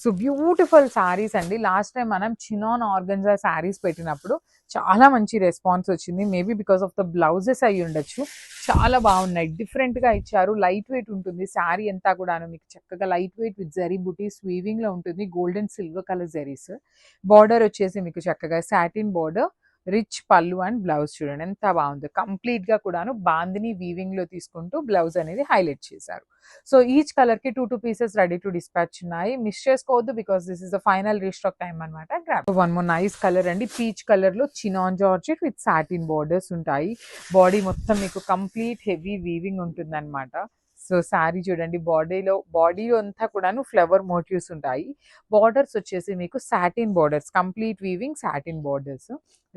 So beautiful saris అండి. Last time మనం chinon organza saris పెట్టినప్పుడు చాలా మంచి రెస్పాన్స్ వచ్చింది. Maybe because of the blouses అయ్యి ఉండొచ్చు. చాలా బాగున్నాయి, డిఫరెంట్గా ఇచ్చారు. లైట్ వెయిట్ ఉంటుంది శారీ అంతా కూడాను, మీకు చక్కగా light weight with zari buttis weaving లో ఉంటుంది. Gold and silver colour zaris. Border వచ్చేసి మీకు చక్కగా సాటిన్ బార్డర్, రిచ్ పళ్ళు అండ్ బ్లౌజ్ చూడండి ఎంత బాగుంది. కంప్లీట్ గా కూడాను బాందిని వీవింగ్ లో తీసుకుంటూ బ్లౌజ్ అనేది హైలైట్ చేశారు. సో ఈచ్ కలర్ కి 2 పీసెస్ రెడీ టు డిస్పాచ్ ఉన్నాయి. మిస్ చేసుకోవద్దు because this is the final restock time అనమాట. Grab one more nice colour అండి. పీచ్ కలర్ లో chinon georgette with satin borders ఉంటాయి. బాడీ మొత్తం మీకు కంప్లీట్ హెవీ వీవింగ్ ఉంటుంది అనమాట. సో శారీ చూడండి, బాడీ అంతా కూడాను ఫ్లవర్ మోటివ్స్ ఉంటాయి. బార్డర్స్ వచ్చేసి మీకు satin borders, complete weaving satin borders.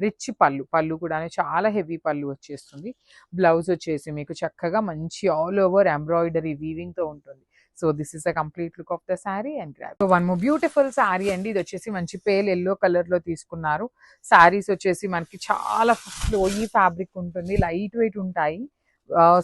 Rich పళ్ళు కూడా చాలా హెవీ పళ్ళు వచ్చేస్తుంది. బ్లౌజ్ వచ్చేసి మీకు చక్కగా మంచి ఆల్ ఓవర్ ఎంబ్రాయిడరీ వీవింగ్ తో ఉంటుంది. So this is the complete look of the sari and grab. So one more beautiful sari అండి. ఇది వచ్చేసి మంచి పేల్ ఎల్లో కలర్ లో తీసుకున్నారు. శారీస్ వచ్చేసి మనకి చాలా ఫ్లోయీ ఫ్యాబ్రిక్ ఉంటుంది, లైట్ వెయిట్ ఉంటాయి.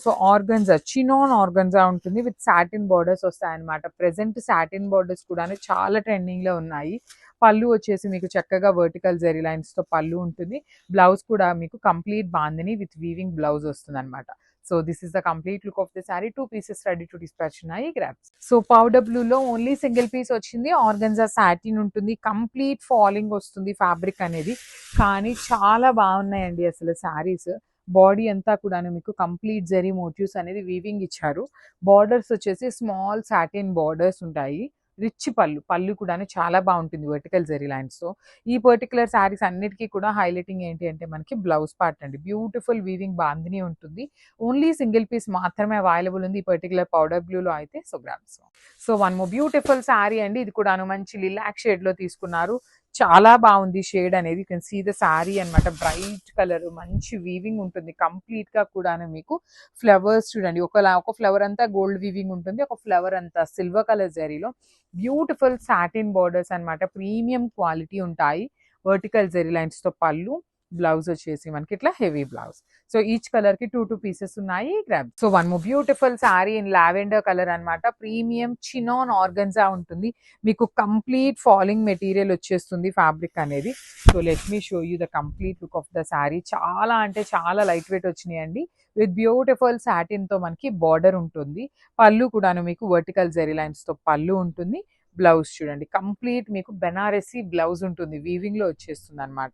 సో ఆర్గన్జా, చినాన్ ఆర్గన్జా ఉంటుంది విత్ సాటిన్ బార్డర్స్ వస్తాయన్నమాట. ప్రెసెంట్ సాటిన్ బార్డర్స్ కూడా చాలా ట్రెండింగ్ లో ఉన్నాయి. పళ్ళు వచ్చేసి మీకు చక్కగా వర్టికల్ జెరీ లైన్స్ తో పళ్ళు ఉంటుంది. బ్లౌజ్ కూడా మీకు complete bandhani with weaving blouse వస్తుంది అనమాట. So this is the complete look of the sari. 2 pieces ready to dispatch ఉన్నాయి. గ్రాబ్స్. సో పౌడర్ బ్లూ లో ఓన్లీ సింగిల్ పీస్ వచ్చింది. ఆర్గన్జా సాటిన్ ఉంటుంది, కంప్లీట్ ఫాలింగ్ వస్తుంది ఫ్యాబ్రిక్ అనేది. కానీ చాలా బాగున్నాయండి అసలు శారీస్. బాడీ అంతా కూడాను మీకు కంప్లీట్ జరీ మోటివ్స్ అనేది వీవింగ్ ఇచ్చారు. బార్డర్స్ వచ్చేసి స్మాల్ సాటిన్ బార్డర్స్ ఉంటాయి. రిచ్ పళ్ళు కూడా చాలా బాగుంటుంది వర్టికల్ జెరీ లైన్స్ తో. ఈ పర్టికులర్ శారీస్ అన్నిటికీ కూడా హైలైటింగ్ ఏంటి అంటే మనకి బ్లౌజ్ పార్ట్ అండి. బ్యూటిఫుల్ వీవింగ్ బాందిని ఉంటుంది. ఓన్లీ సింగిల్ పీస్ మాత్రమే అవైలబుల్ ఉంది ఈ పర్టికులర్ పౌడర్ బ్లూ లో అయితే. So grams. So one more beautiful sari అండి. ఇది కూడాను మంచి లిలాక్ షేడ్ లో తీసుకున్నారు. చాలా బాగుంది షేడ్ అనేది. You can see the sari అనమాట. బ్రైట్ కలర్, మంచి వీవింగ్ ఉంటుంది కంప్లీట్ గా కూడాను. మీకు ఫ్లవర్స్ చూడండి, ఒక ఫ్లవర్ అంతా గోల్డ్ వీవింగ్ ఉంటుంది, ఒక ఫ్లవర్ అంతా సిల్వర్ కలర్ జరీలో. బ్యూటిఫుల్ సాటిన్ బార్డర్స్ అనమాట. ప్రీమియం క్వాలిటీ ఉంటాయి. వర్టికల్ జెరీ లైన్స్ తో పళ్ళు, బ్లౌజ్ వచ్చేసి మనకి ఇట్లా heavy blouse. So each colour కి 2 పీసెస్ ఉన్నాయి. Grab. So one more beautiful sari in lavender colour అనమాట. ప్రీమియం చినాన్ ఆర్గన్జా ఉంటుంది. మీకు కంప్లీట్ ఫాలింగ్ మెటీరియల్ వచ్చేస్తుంది ఫ్యాబ్రిక్ అనేది. So let me show you the complete look of the sari. చాలా అంటే చాలా లైట్ వెయిట్ వచ్చినాయండి. విత్ బ్యూటిఫుల్ సాటిన్ తో మనకి బార్డర్ ఉంటుంది. పళ్ళు కూడాను మీకు వర్టికల్ జెరీ లైన్స్ తో పళ్ళు ఉంటుంది. బ్లౌజ్ చూడండి, కంప్లీట్ మీకు బెనారసీ బ్లౌజ్ ఉంటుంది, వీవింగ్ లో వచ్చేస్తుంది అనమాట.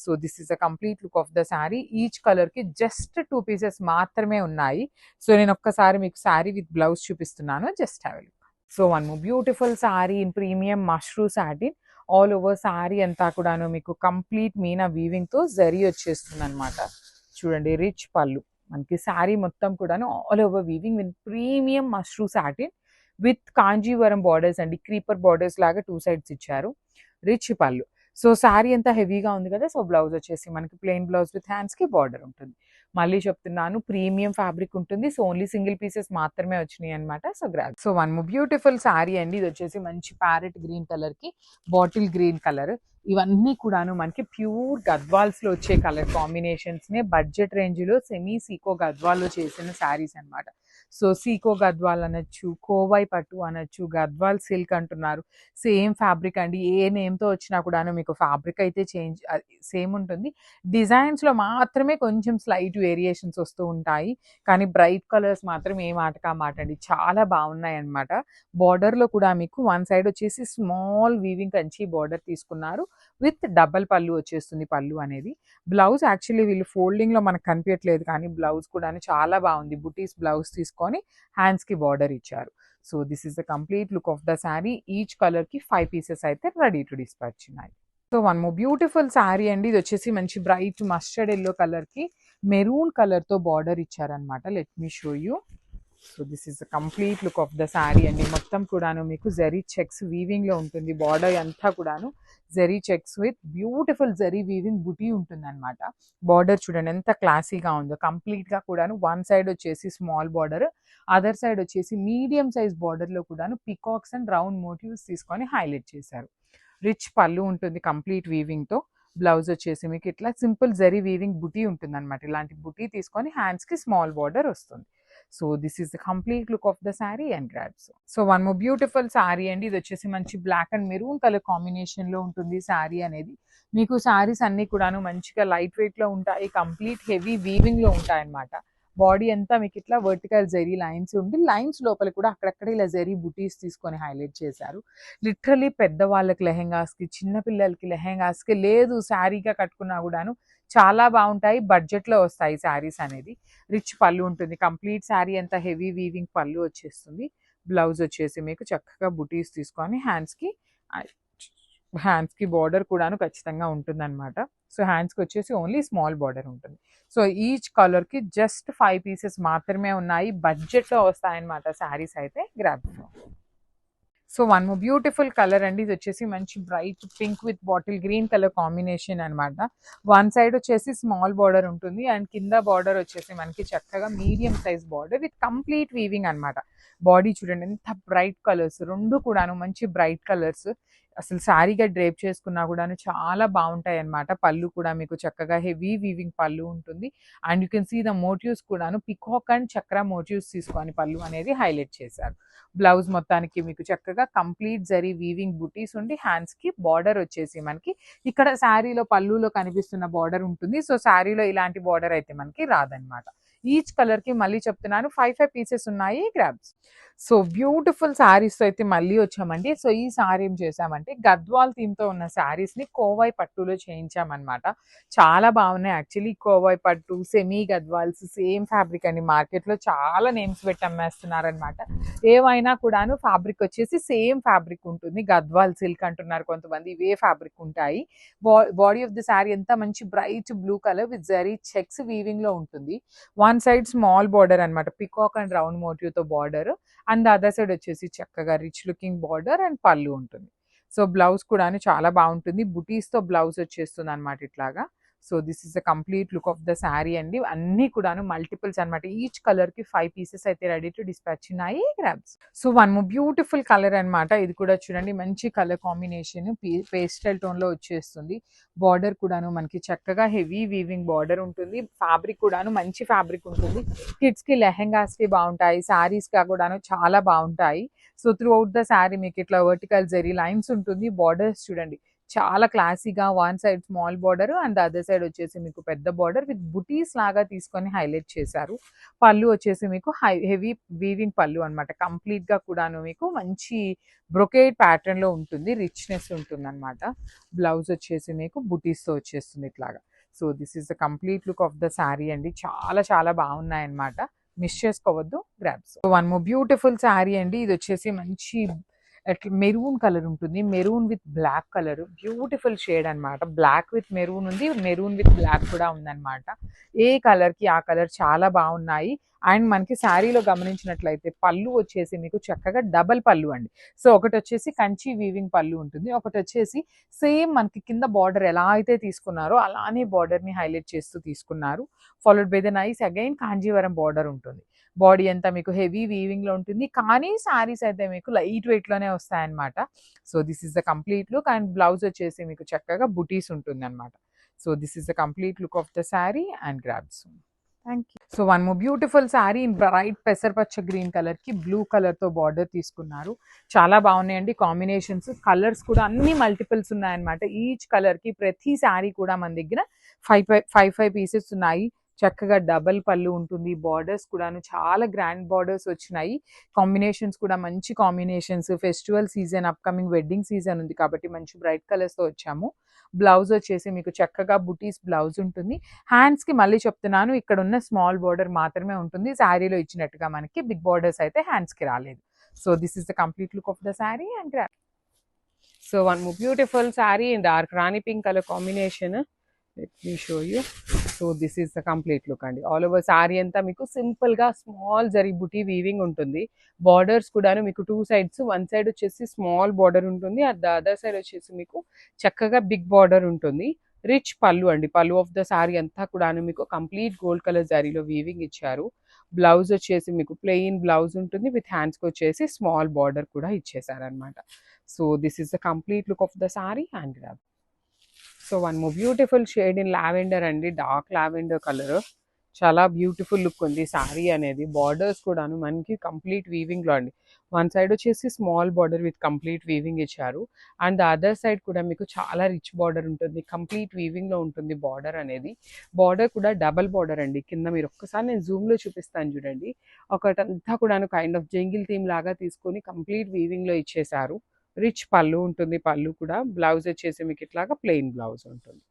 So this is the complete look of the sari. Each colour కి జస్ట్ 2 పీసెస్ మాత్రమే ఉన్నాయి. సో నేను ఒక్కసారి మీకు శారీ విత్ బ్లౌజ్ చూపిస్తున్నాను, just have a look. So one beautiful sari in premium mashru satin. All over sari అంతా కూడాను మీకు కంప్లీట్ మీనా వీవింగ్ తో జరీ వచ్చేస్తుంది అనమాట. చూడండి, రిచ్ పళ్ళు మనకి శారీ మొత్తం కూడాను all over weaving with premium mashru satin with Kanjeevaram borders అండి. క్రీపర్ బార్డర్స్ లాగా 2 సైడ్స్ ఇచ్చారు. రిచ్ పళ్ళు. సో శారీ అంతా హెవీగా ఉంది కదా. సో బ్లౌజ్ వచ్చేసి మనకి ప్లెయిన్ బ్లౌజ్ విత్ హ్యాండ్స్ కి బార్డర్ ఉంటుంది. మళ్ళీ చెప్తున్నాను, ప్రీమియం ఫ్యాబ్రిక్ ఉంటుంది. సో ఓన్లీ సింగిల్ పీసెస్ మాత్రమే వచ్చినాయి అనమాట. So grab. So one beautiful sari అండి. ఇది వచ్చేసి మంచి ప్యారెట్ గ్రీన్ కలర్ కి బాటిల్ గ్రీన్ కలర్. ఇవన్నీ కూడాను మనకి ప్యూర్ గద్వాల్స్ లో వచ్చే కలర్ కాంబినేషన్స్ నే బడ్జెట్ రేంజ్ లో సెమీ సీకో గద్వాల్లో చేసిన శారీస్ అనమాట. సో సీకో గద్వాల్ అనొచ్చు, కోవై పట్టు అనొచ్చు, గద్వాల్ సిల్క్ అంటున్నారు. సేమ్ ఫ్యాబ్రిక్ అండి. ఏ నేమ్ తో వచ్చినా కూడాను మీకు ఫ్యాబ్రిక్ అయితే చేంజ్ సేమ్ ఉంటుంది. డిజైన్స్ లో మాత్రమే కొంచెం స్లైట్ వేరియేషన్స్ వస్తూ ఉంటాయి. కానీ బ్రైట్ కలర్స్ మాత్రం ఏ మాటకా మాట అండి, చాలా బాగున్నాయి అనమాట. బార్డర్ లో కూడా మీకు వన్ సైడ్ వచ్చేసి స్మాల్ వీవింగ్ కంచి బార్డర్ తీసుకున్నారు విత్ డబల్ పళ్ళు వచ్చేస్తుంది. పళ్ళు అనేది బ్లౌజ్ యాక్చువల్లీ వీళ్ళు ఫోల్డింగ్ లో మనకు కనిపించట్లేదు, కానీ బ్లౌజ్ కూడా చాలా బాగుంది. బుటీస్ బ్లౌజ్ తీసుకొని హ్యాండ్స్ కి బార్డర్ ఇచ్చారు. So this is the complete look of the sari. Each colour కి 5 పీసెస్ అయితే రెడీ టు డిస్పాచ్ ఉన్నాయి. So one more beautiful sari అండి. ఇది వచ్చేసి మంచి బ్రైట్ మస్టర్డ్ ఎల్లో కలర్ కి మెరూన్ కలర్ తో బార్డర్ ఇచ్చారనమాట. Let me show you. So this is the complete look of the sari అండి. మొత్తం కూడాను మీకు జరీ చెక్స్ వీవింగ్ లో ఉంటుంది. బార్డర్ అంతా కూడాను zari checks with beautiful zari weaving బుటీ ఉంటుంది అనమాట. బార్డర్ చూడండి ఎంత క్లాసీగా ఉందో. కంప్లీట్ గా కూడాను వన్ సైడ్ వచ్చేసి స్మాల్ బార్డర్, అదర్ సైడ్ వచ్చేసి మీడియం సైజ్ బార్డర్ లో కూడాను పికాక్స్ అండ్ రౌండ్ మోటివ్స్ తీసుకొని హైలైట్ చేశారు. రిచ్ పళ్ళు ఉంటుంది కంప్లీట్ వీవింగ్ తో. బ్లౌజ్ వచ్చేసి మీకు ఇట్లా సింపుల్ జరీ వీవింగ్ బుటీ ఉంటుంది అనమాట. ఇలాంటి బుటీ తీసుకొని హ్యాండ్స్ కి స్మాల్ బార్డర్ వస్తుంది. So this is the complete look of the sari and grabs. So one more beautiful sari అండి. ఇది వచ్చేసి మంచి black and maroon colour combination లో ఉంటుంది శారీ అనేది. మీకు శారీస్ అన్ని కూడాను మంచిగా లైట్ వెయిట్ లో ఉంటాయి, కంప్లీట్ హెవీ వీవింగ్ లో ఉంటాయి అన్నమాట. బాడీ అంతా మీకు ఇట్లా వర్టికల్ జెరీ లైన్స్ ఉండి, లైన్స్ లోపల కూడా అక్కడక్కడ ఇలా జెరీ బుటీస్ తీసుకొని హైలైట్ చేశారు. లిటరలీ పెద్దవాళ్ళకి లెహెంగాస్కి, చిన్నపిల్లలకి లెహెంగాస్కి, లేదు శారీగా కట్టుకున్నా కూడాను చాలా బాగుంటాయి. బడ్జెట్లో వస్తాయి శారీస్ అనేది. రిచ్ పళ్ళు ఉంటుంది, కంప్లీట్ శారీ అంతా హెవీ వీవింగ్ పళ్ళు వచ్చేస్తుంది. బ్లౌజ్ వచ్చేసి మీకు చక్కగా బుటీస్ తీసుకొని హ్యాండ్స్కి బార్డర్ కూడాను ఖచ్చితంగా ఉంటుందన్నమాట. సో హ్యాండ్స్కి వచ్చేసి ఓన్లీ స్మాల్ బార్డర్ ఉంటుంది. సో ఈచ్ కలర్కి జస్ట్ 5 పీసెస్ మాత్రమే ఉన్నాయి. బడ్జెట్లో వస్తాయన్నమాట శారీస్ అయితే. Grab. So one more beautiful colour అండి. ఇది వచ్చేసి మంచి bright pink with bottle green colour combination అనమాట. వన్ సైడ్ వచ్చేసి స్మాల్ బార్డర్ ఉంటుంది అండ్ కింద బార్డర్ వచ్చేసి మనకి చక్కగా medium size border with complete weaving అనమాట. బాడీ చూడండి ఎంత బ్రైట్ కలర్స్, రెండు కూడాను మంచి బ్రైట్ కలర్స్. అసలు శారీగా డ్రేప్ చేసుకున్నా కూడాను చాలా బాగుంటాయి అనమాట. పళ్ళు కూడా మీకు చక్కగా హెవీ వీవింగ్ పళ్ళు ఉంటుంది and you can see the motifs కూడాను పికాక్ అండ్ చక్ర మోటివ్స్ తీసుకొని పళ్ళు అనేది హైలైట్ చేశారు. బ్లౌజ్ మొత్తానికి మీకు చక్కగా కంప్లీట్ జరీ వీవింగ్ బుటీస్ ఉండి హ్యాండ్స్కి బార్డర్ వచ్చేసి మనకి ఇక్కడ శారీలో పళ్ళులో కనిపిస్తున్న బార్డర్ ఉంటుంది. సో శారీలో ఇలాంటి బార్డర్ అయితే మనకి రాదనమాట. ఈచ్ కలర్కి మళ్ళీ చెప్తున్నాను 5 పీసెస్ ఉన్నాయి. గ్రాబ్స్. సో బ్యూటిఫుల్ శారీస్తో అయితే మళ్ళీ వచ్చామండి. సో ఈ శారీ ఏం చేసామంటే గద్వాల్ థీమ్తో ఉన్న శారీస్ని కోవై పట్టులో చేయించామన్నమాట. చాలా బాగున్నాయి యాక్చువల్లీ. కోవై పట్టు, సెమీ గద్వాల్స్, సేమ్ ఫ్యాబ్రిక్ అండి. మార్కెట్లో చాలా నేమ్స్ పెట్టి అమ్మేస్తున్నారనమాట. ఏవైనా కూడాను ఫ్యాబ్రిక్ వచ్చేసి సేమ్ ఫ్యాబ్రిక్ ఉంటుంది. గద్వాల్ సిల్క్ అంటున్నారు కొంతమంది, ఇవే ఫ్యాబ్రిక్ ఉంటాయి. బాడీ ఆఫ్ ది శారీ ఎంత మంచి bright blue colour with zari checks weaving లో ఉంటుంది. వన్ సైడ్ స్మాల్ బార్డర్ అనమాట, పికాక్ అండ్ రౌండ్ మోటివ్తో బార్డర్ అండ్ అదర్ సైడ్ వచ్చేసి చక్కగా రిచ్ లుకింగ్ బార్డర్ అండ్ పళ్ళు ఉంటుంది. సో బ్లౌజ్ కూడా చాలా బాగుంటుంది. బుటీస్తో బ్లౌజ్ వచ్చేస్తుంది అనమాట ఇట్లాగా. So this is the complete look of the sari అండి. అన్నీ కూడాను మల్టిపుల్స్ అనమాట. ఈచ్ కలర్కి 5 పీసెస్ అయితే రెడీ టు డిస్పాచ్ ఉన్నాయి. Grabs. So one more beautiful colour అనమాట. ఇది కూడా చూడండి మంచి కలర్ కాంబినేషన్, పేస్టల్ టోన్లో వచ్చేస్తుంది. బార్డర్ కూడాను మనకి చక్కగా హెవీ వీవింగ్ బార్డర్ ఉంటుంది. ఫ్యాబ్రిక్ కూడాను మంచి ఫ్యాబ్రిక్ ఉంటుంది. కిడ్స్కి లెహెంగాస్కి బాగుంటాయి, శారీస్గా కూడాను చాలా బాగుంటాయి. So through out the sari మీకు ఇట్లా వర్టికల్ జరీ లైన్స్ ఉంటుంది. బార్డర్స్ చూడండి చాలా క్లాసీగా, one side small border and other side వచ్చేసి మీకు పెద్ద బార్డర్ విత్ బుటీస్ లాగా తీసుకొని హైలైట్ చేశారు. పళ్ళు వచ్చేసి మీకు హెవీ వీవింగ్ పళ్ళు అనమాట. కంప్లీట్గా కూడాను మీకు మంచి బ్రొకేడ్ ప్యాటర్న్లో ఉంటుంది, రిచ్నెస్ ఉంటుంది అనమాట. బ్లౌజ్ వచ్చేసి మీకు బుటీస్తో వచ్చేస్తుంది ఇట్లాగా. So this is the complete look of the sari అండి. చాలా చాలా బాగున్నాయి అనమాట. మిస్ చేసుకోవద్దు. Grabs. One more beautiful sari అండి. ఇది వచ్చేసి మంచి అట్లా మెరూన్ కలర్ ఉంటుంది, maroon with black colour, beautiful shade అనమాట. బ్లాక్ విత్ మెరూన్ ఉంది, మెరూన్ విత్ బ్లాక్ కూడా ఉందన్నమాట. ఏ కలర్కి ఆ కలర్ చాలా బాగున్నాయి. అండ్ మనకి శారీలో గమనించినట్లయితే పళ్ళు వచ్చేసి మీకు చక్కగా డబల్ పళ్ళు అండి. సో ఒకటి వచ్చేసి కంచి వీవింగ్ పళ్ళు ఉంటుంది, ఒకటి వచ్చేసి సేమ్ మనకి కింద బార్డర్ ఎలా అయితే తీసుకున్నారో అలానే బార్డర్ని హైలైట్ చేస్తూ తీసుకున్నారు. Followed by the nice again Kanjeevaram border ఉంటుంది. బాడీ అంతా మీకు హెవీ వీవింగ్లో ఉంటుంది, కానీ శారీస్ అయితే మీకు లైట్ వెయిట్లోనే వస్తాయన్నమాట. So this is the complete look and blouse వచ్చేసి మీకు చక్కగా బుటీస్ ఉంటుంది అనమాట. So this is the complete look of the sari and grabs. Thank you. So one more beautiful sari in bright పెసరపచ్చ గ్రీన్ కలర్కి బ్లూ కలర్తో బార్డర్ తీసుకున్నారు. చాలా బాగున్నాయండి కాంబినేషన్స్. కలర్స్ కూడా అన్ని మల్టిపుల్స్ ఉన్నాయన్నమాట. ఈచ్ కలర్కి ప్రతి శారీ కూడా మన దగ్గర 5 పీసెస్ ఉన్నాయి. చక్కగా డబల్ పళ్ళు ఉంటుంది. బార్డర్స్ కూడాను చాలా గ్రాండ్ బార్డర్స్ వచ్చినాయి. కాంబినేషన్స్ కూడా మంచి combinations. Festival season, upcoming wedding season ఉంది కాబట్టి మంచి బ్రైట్ కలర్స్తో వచ్చాము. బ్లౌజ్ వచ్చేసి మీకు చక్కగా బుటీస్ బ్లౌజ్ ఉంటుంది. హ్యాండ్స్కి మళ్ళీ చెప్తున్నాను ఇక్కడ ఉన్న స్మాల్ బార్డర్ మాత్రమే ఉంటుంది. శారీలో ఇచ్చినట్టుగా మనకి బిగ్ బార్డర్స్ అయితే హ్యాండ్స్కి రాలేదు. So this is the complete look of the sari and so one more beautiful sari in dark Rani pink colour combination. Let me show you. So this is the complete look అండి. All over sari అంతా మీకు సింపుల్గా small zari బుటీ weaving ఉంటుంది. Borders కూడాను మీకు 2 sides, one side వచ్చేసి small border ఉంటుంది, the other side వచ్చేసి మీకు చక్కగా బిగ్ బార్డర్ ఉంటుంది. రిచ్ పళ్ళు అండి. పళ్ళు ఆఫ్ ద శారీ అంతా కూడాను మీకు కంప్లీట్ గోల్డ్ కలర్ జరీలో వీవింగ్ ఇచ్చారు. బ్లౌజ్ వచ్చేసి మీకు ప్లెయిన్ బ్లౌజ్ ఉంటుంది, విత్ హ్యాండ్స్కి వచ్చేసి స్మాల్ బార్డర్ కూడా ఇచ్చేసారనమాట. So this is the complete look of the sari and so one more beautiful shade in lavender అండి. డార్క్ లావెండర్ కలర్ చాలా బ్యూటిఫుల్ లుక్ ఉంది సారీ అనేది. బార్డర్స్ కూడాను మనకి కంప్లీట్ వీవింగ్లో అండి. వన్ సైడ్ వచ్చేసి small border with complete weaving ఇచ్చారు. అండ్ ద అదర్ సైడ్ కూడా మీకు చాలా రిచ్ బార్డర్ ఉంటుంది. కంప్లీట్ వీవింగ్లో ఉంటుంది బార్డర్ అనేది. బార్డర్ కూడా డబల్ బార్డర్ అండి. కింద మీరు ఒక్కసారి నేను జూమ్లో చూపిస్తాను చూడండి. ఒకటంతా కూడాను కైండ్ ఆఫ్ జంగిల్ థీమ్ లాగా తీసుకొని కంప్లీట్ వీవింగ్లో ఇచ్చేసారు. రిచ్ పళ్ళు ఉంటుంది. పళ్ళు కూడా బ్లౌజ్ వచ్చేసి మీకు ఇట్లాగా ప్లెయిన్ బ్లౌజ్ ఉంటుంది.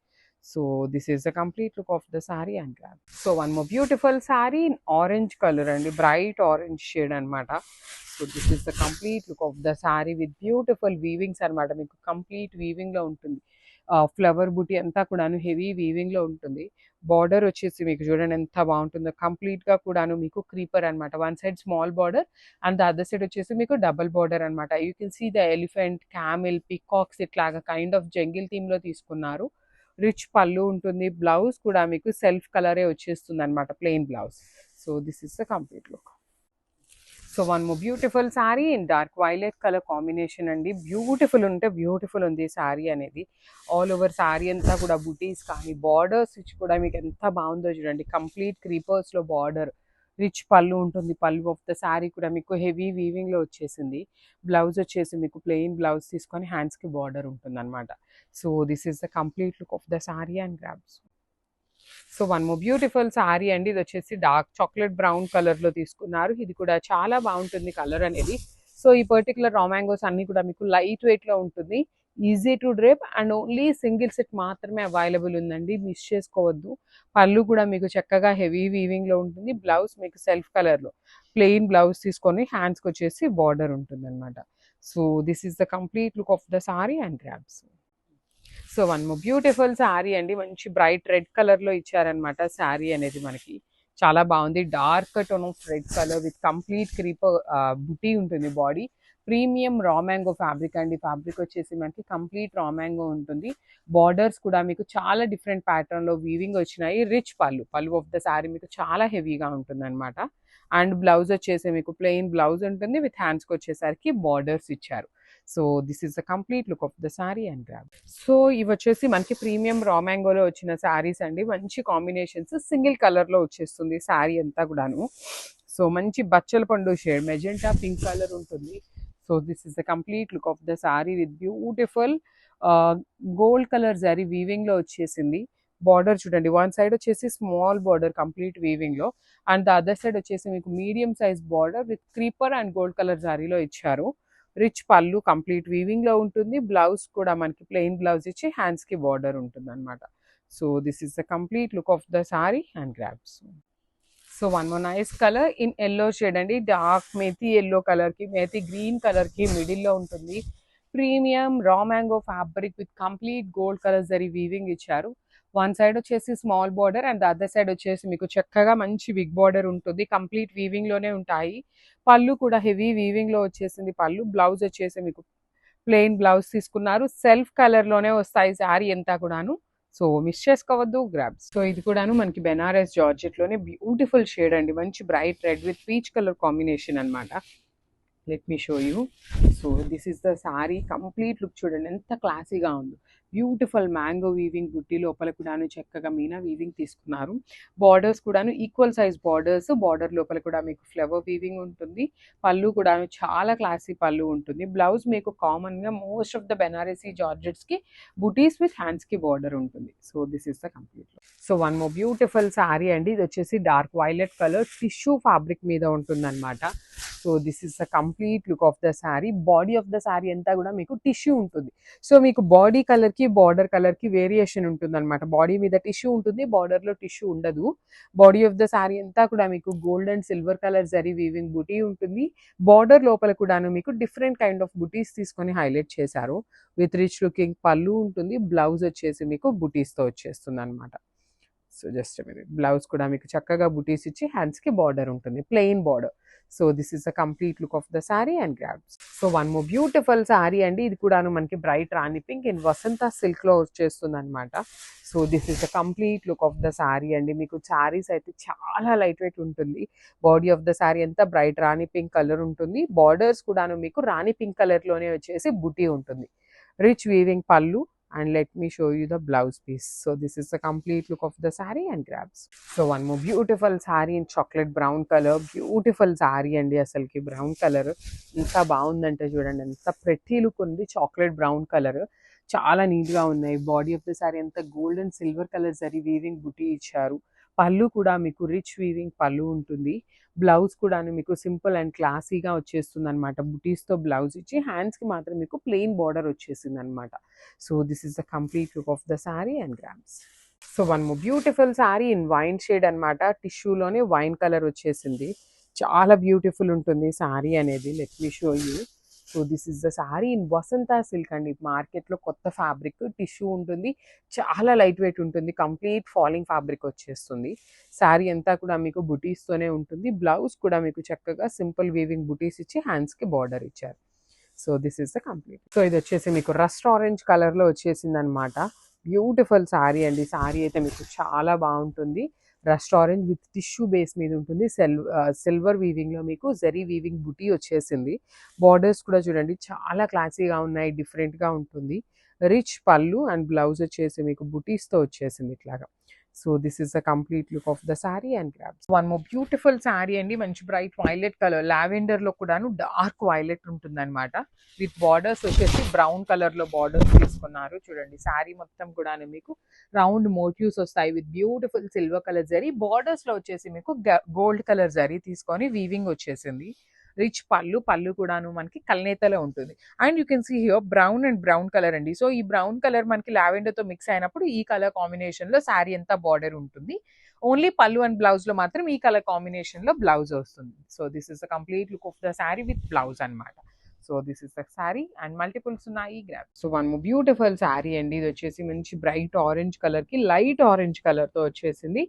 So this is the complete look of the saree and grab. So one more beautiful saree in orange color and bright orange shade anamata. So this is the complete look of the saree with beautiful weavings anamata. Meeku complete weaving lo untundi. Flower booty anta kudanu heavy weaving lo untundi. Border వచ్చేసి మీకు చూడండి ఎంత బాగుంటుందో. Complete గా కూడాను మీకు creeper అన్నమాట. One side small border and the other side వచ్చేసి మీకు డబుల్ బార్డర్ అన్నమాట. You can see the elephant, camel, peacocks ఇట్లాగా కైండ్ ఆఫ్ జంగిల్ థీమ్ లో తీసుకున్నారు. రిచ్ పళ్ళు ఉంటుంది. బ్లౌజ్ కూడా మీకు సెల్ఫ్ కలరే వచ్చేస్తుంది అనమాట, plain blouse. So this is the complete look. So one more beautiful sari in dark violet colour combination అండి. బ్యూటిఫుల్ ఉంటే బ్యూటిఫుల్ ఉంది శారీ అనేది. ఆల్ ఓవర్ శారీ అంతా కూడా బుటీస్ కానీ బార్డర్స్ ఇచ్చి కూడా మీకు ఎంత బాగుందో చూడండి. కంప్లీట్ క్రీపర్స్లో బార్డర్, రిచ్ పళ్ళు ఉంటుంది. పళ్ళు ఆఫ్ ద శారీ కూడా మీకు హెవీ వీవింగ్లో వచ్చేసింది. బ్లౌజ్ వచ్చేసి మీకు ప్లెయిన్ బ్లౌజ్ తీసుకొని హ్యాండ్స్కి బార్డర్ ఉంటుంది అనమాట. So this is the complete look of the sari and grabs. So one more beautiful sari అండి. ఇది వచ్చేసి డార్క్ చాక్లెట్ బ్రౌన్ కలర్లో తీసుకున్నారు. ఇది కూడా చాలా బాగుంటుంది కలర్ అనేది. సో ఈ పర్టికులర్ రా మ్యాంగోస్ అన్ని కూడా మీకు లైట్ వెయిట్లో ఉంటుంది. Easy to drape and only single set మాత్రమే అవైలబుల్ ఉందండి. మిస్ చేసుకోవద్దు. పళ్ళు కూడా మీకు చక్కగా హెవీ వీవింగ్లో ఉంటుంది. బ్లౌజ్ మీకు సెల్ఫ్ కలర్లో ప్లెయిన్ బ్లౌజ్ తీసుకొని హ్యాండ్స్కి వచ్చేసి బార్డర్ ఉంటుంది అనమాట. So this is the complete look of the sorry and grabs. So one more beautiful sari అండి. మంచి బ్రైట్ రెడ్ కలర్లో ఇచ్చారనమాట శారీ అనేది. మనకి చాలా బాగుంది. Dark tone of red colour with complete creeper బుటీ ఉంటుంది. Body premium raw mango fabric అండి. ఫ్యాబ్రిక్ వచ్చేసి మనకి కంప్లీట్ రా మ్యాంగో ఉంటుంది. బార్డర్స్ కూడా మీకు చాలా డిఫరెంట్ ప్యాటర్న్లో వీవింగ్ వచ్చినాయి. రిచ్ పళ్ళు ఆఫ్ ద శారీ మీకు చాలా హెవీగా ఉంటుంది అనమాట. అండ్ బ్లౌజ్ వచ్చేసి మీకు ప్లెయిన్ బ్లౌజ్ ఉంటుంది. విత్ హ్యాండ్స్కి వచ్చేసరికి బార్డర్స్ ఇచ్చారు. So this is the complete look of the sari and grab. So ఇవి వచ్చేసి మనకి ప్రీమియం రా మ్యాంగోలో వచ్చిన శారీస్ అండి. మంచి కాంబినేషన్స్, సింగిల్ కలర్లో వచ్చేస్తుంది శారీ అంతా కూడాను. సో మంచి బచ్చల పండు షేడ్, మెజెంటా పింక్ కలర్ ఉంటుంది. So this is the complete look of the sari with beautiful gold colour zari వీవింగ్లో వచ్చేసింది. బార్డర్ చూడండి. వన్ సైడ్ వచ్చేసి స్మాల్ బార్డర్ కంప్లీట్ వీవింగ్లో అండ్ ద అదర్ సైడ్ వచ్చేసి మీకు medium size border with creeper and gold colour జరీలో ఇచ్చారు. రిచ్ పళ్ళు కంప్లీట్ వీవింగ్లో ఉంటుంది. బ్లౌజ్ కూడా మనకి ప్లెయిన్ బ్లౌజ్ ఇచ్చి హ్యాండ్స్కి బార్డర్ ఉంటుంది అనమాట. So this is the complete look of the sorry and grabs. So one more nice colour in yellow shade అండి. డార్క్ మేతి ఎల్లో కలర్కి, మేతి గ్రీన్ కలర్కి మిడిల్లో ఉంటుంది. Premium raw mango fabric with complete gold colour zari weaving ఇచ్చారు. One side వచ్చేసి small border and other side వచ్చేసి మీకు చక్కగా మంచి బిగ్ బార్డర్ ఉంటుంది. కంప్లీట్ వీవింగ్లోనే ఉంటాయి. పళ్ళు కూడా హెవీ వీవింగ్లో వచ్చేసింది. పళ్ళు బ్లౌజ్ వచ్చేసి మీకు ప్లెయిన్ బ్లౌజ్ తీసుకున్నారు. సెల్ఫ్ కలర్లోనే వస్తాయి శారీ అంతా కూడాను. సో మిస్ చేసుకోవద్దు, గ్రాబ్స్. సో ఇది కూడాను మనకి బెనారస్ జార్జెట్లోనే బ్యూటిఫుల్ షేడ్ అండి. మంచి bright red with peach colour combination అనమాట. Let me show you. So this is the sari complete look చూడండి ఎంత క్లాసీగా ఉందో. బ్యూటిఫుల్ మ్యాంగో వీవింగ్, బుట్టి లోపల కూడాను చక్కగా మీనా వీవింగ్ తీసుకున్నారు. బార్డర్స్ కూడాను ఈక్వల్ సైజ్ బార్డర్స్. బార్డర్ లోపల కూడా మీకు ఫ్లవర్ వీవింగ్ ఉంటుంది. పళ్ళు కూడాను చాలా క్లాసీ పళ్ళు ఉంటుంది. బ్లౌజ్ మీకు కామన్గా most of the Banarasi జార్జెట్స్కి buttis with హ్యాండ్స్కి బార్డర్ ఉంటుంది. So this is the complete look. So one more beautiful sari అండి. ఇది వచ్చేసి dark violet colour tissue fabric మీద ఉంటుంది అనమాట. So this is the complete look of the sari. Body of the sari అంతా కూడా మీకు టిష్యూ ఉంటుంది. సో మీకు బాడీ కలర్కి బార్డర్ కలర్కి వేరియేషన్ ఉంటుంది అనమాట. బాడీ మీద టిష్యూ ఉంటుంది, బార్డర్లో టిష్యూ ఉండదు. బాడీ ఆఫ్ ద శారీ అంతా కూడా మీకు gold and silver colour zari weaving బుటీ ఉంటుంది. బార్డర్ లోపల కూడాను మీకు డిఫరెంట్ కైండ్ ఆఫ్ బుటీస్ తీసుకొని హైలైట్ చేశారు. విత్ రిచ్ లుకింగ్ పళ్ళు ఉంటుంది. బ్లౌజ్ వచ్చేసి మీకు బుటీస్తో వచ్చేస్తుంది అనమాట. So just minute. బ్లౌజ్ కూడా మీకు చక్కగా బుటీస్ ఇచ్చి హ్యాండ్స్కి బార్డర్ ఉంటుంది, plain border. So this is the complete look of the sari and grabs. So one more beautiful sari అండి. ఇది కూడాను మనకి బ్రైట్ రాణి పింక్ ఇన్ వసంత సిల్క్లో వచ్చేస్తుంది అనమాట. So this is the complete look of the sari అండి. మీకు శారీస్ అయితే చాలా లైట్ వెయిట్ ఉంటుంది. బాడీ ఆఫ్ ద శారీ అంతా బ్రైట్ రాణి పింక్ కలర్ ఉంటుంది. బార్డర్స్ కూడాను మీకు రాణి పింక్ కలర్లోనే వచ్చేసి బుటీ ఉంటుంది. రిచ్ వీవింగ్ పళ్ళు, And let me show you the blouse piece. So this is the complete look of the saree and grabs. So one more beautiful saree in chocolate brown color. Beautiful saree అండి అసలుకి brown colour ఎంత బాగుందంటే చూడండి, ఎంత pretty look ఉంది. Chocolate brown colour చాలా neat గా ఉన్నాయి. బాడీ ఆఫ్ ద సారీ అంతా gold and silver colour zari weaving బుటీ ఇచ్చారు. పళ్ళు కూడా మీకు రిచ్ వీవింగ్ పళ్ళు ఉంటుంది. బ్లౌజ్ కూడా మీకు సింపుల్ అండ్ క్లాసీగా వచ్చేస్తుంది అనమాట. బుటీస్తో బ్లౌజ్ ఇచ్చి హ్యాండ్స్కి మాత్రం మీకు ప్లెయిన్ బార్డర్ వచ్చేసింది అనమాట. So this is the complete look of the sari and grams. So one more beautiful sari in wine shade అనమాట. టిష్యూలోనే వైన్ కలర్ వచ్చేసింది. చాలా బ్యూటిఫుల్ ఉంటుంది శారీ అనేది. Let me show you. So this is the sari in Vasantha silk అండి. మార్కెట్లో కొత్త ఫ్యాబ్రిక్, టిష్యూ ఉంటుంది, చాలా లైట్ వెయిట్ ఉంటుంది, కంప్లీట్ ఫాలింగ్ ఫ్యాబ్రిక్ వచ్చేస్తుంది. శారీ అంతా కూడా మీకు బుటీస్తోనే ఉంటుంది. బ్లౌజ్ కూడా మీకు చక్కగా సింపుల్ వీవింగ్ బుటీస్ ఇచ్చి హ్యాండ్స్కి బార్డర్ ఇచ్చారు. So this is the complete. So ఇది వచ్చేసి మీకు రస్ట్ ఆరెంజ్ కలర్లో వచ్చేసింది అనమాట. బ్యూటిఫుల్ శారీ అండి. శారీ అయితే మీకు చాలా బాగుంటుంది. Rust orange with tissue base మీద ఉంటుంది. సిల్వర్ వీవింగ్లో మీకు జరీ వీవింగ్ బుటీ వచ్చేసింది. బార్డర్స్ కూడా చూడండి చాలా క్లాసీగా ఉన్నాయి, డిఫరెంట్గా ఉంటుంది. రిచ్ పళ్ళు అండ్ బ్లౌజ్ వచ్చేసి మీకు బుటీస్తో వచ్చేసింది ఇట్లాగా. So this is the complete look of the sari and grabs. One more beautiful sari అండి. మంచి బ్రైట్ వైలెట్ కలర్, లావెండర్లో కూడాను డార్క్ వైలెట్ ఉంటుంది అనమాట. విత్ బార్డర్స్ వచ్చేసి బ్రౌన్ కలర్లో బార్డర్స్ తీసుకున్నారు. చూడండి శారీ మొత్తం కూడా మీకు రౌండ్ మోటివ్స్ వస్తాయి with beautiful silver colour zari. బార్డర్స్లో వచ్చేసి మీకు గోల్డ్ కలర్ జరీ తీసుకొని వీవింగ్ వచ్చేసింది. రిచ్ పళ్ళు కూడాను మనకి కల్నేతలో ఉంటుంది. And you can see here brown and brown colour అండి. సో ఈ బ్రౌన్ కలర్ మనకి లావెండర్తో మిక్స్ అయినప్పుడు ఈ కలర్ కాంబినేషన్లో శారీ అంతా బార్డర్ ఉంటుంది. ఓన్లీ పళ్ళు అండ్ బ్లౌజ్లో మాత్రం ఈ కలర్ కాంబినేషన్లో బ్లౌజ్ వస్తుంది. So this is the complete look of the sari with blouse అనమాట. So this is the sari and multiples ఉన్నాయి grab. So one beautiful sari అండి. ఇది వచ్చేసి మంచి బ్రైట్ ఆరెంజ్ కలర్కి లైట్ ఆరెంజ్ కలర్తో వచ్చేసింది.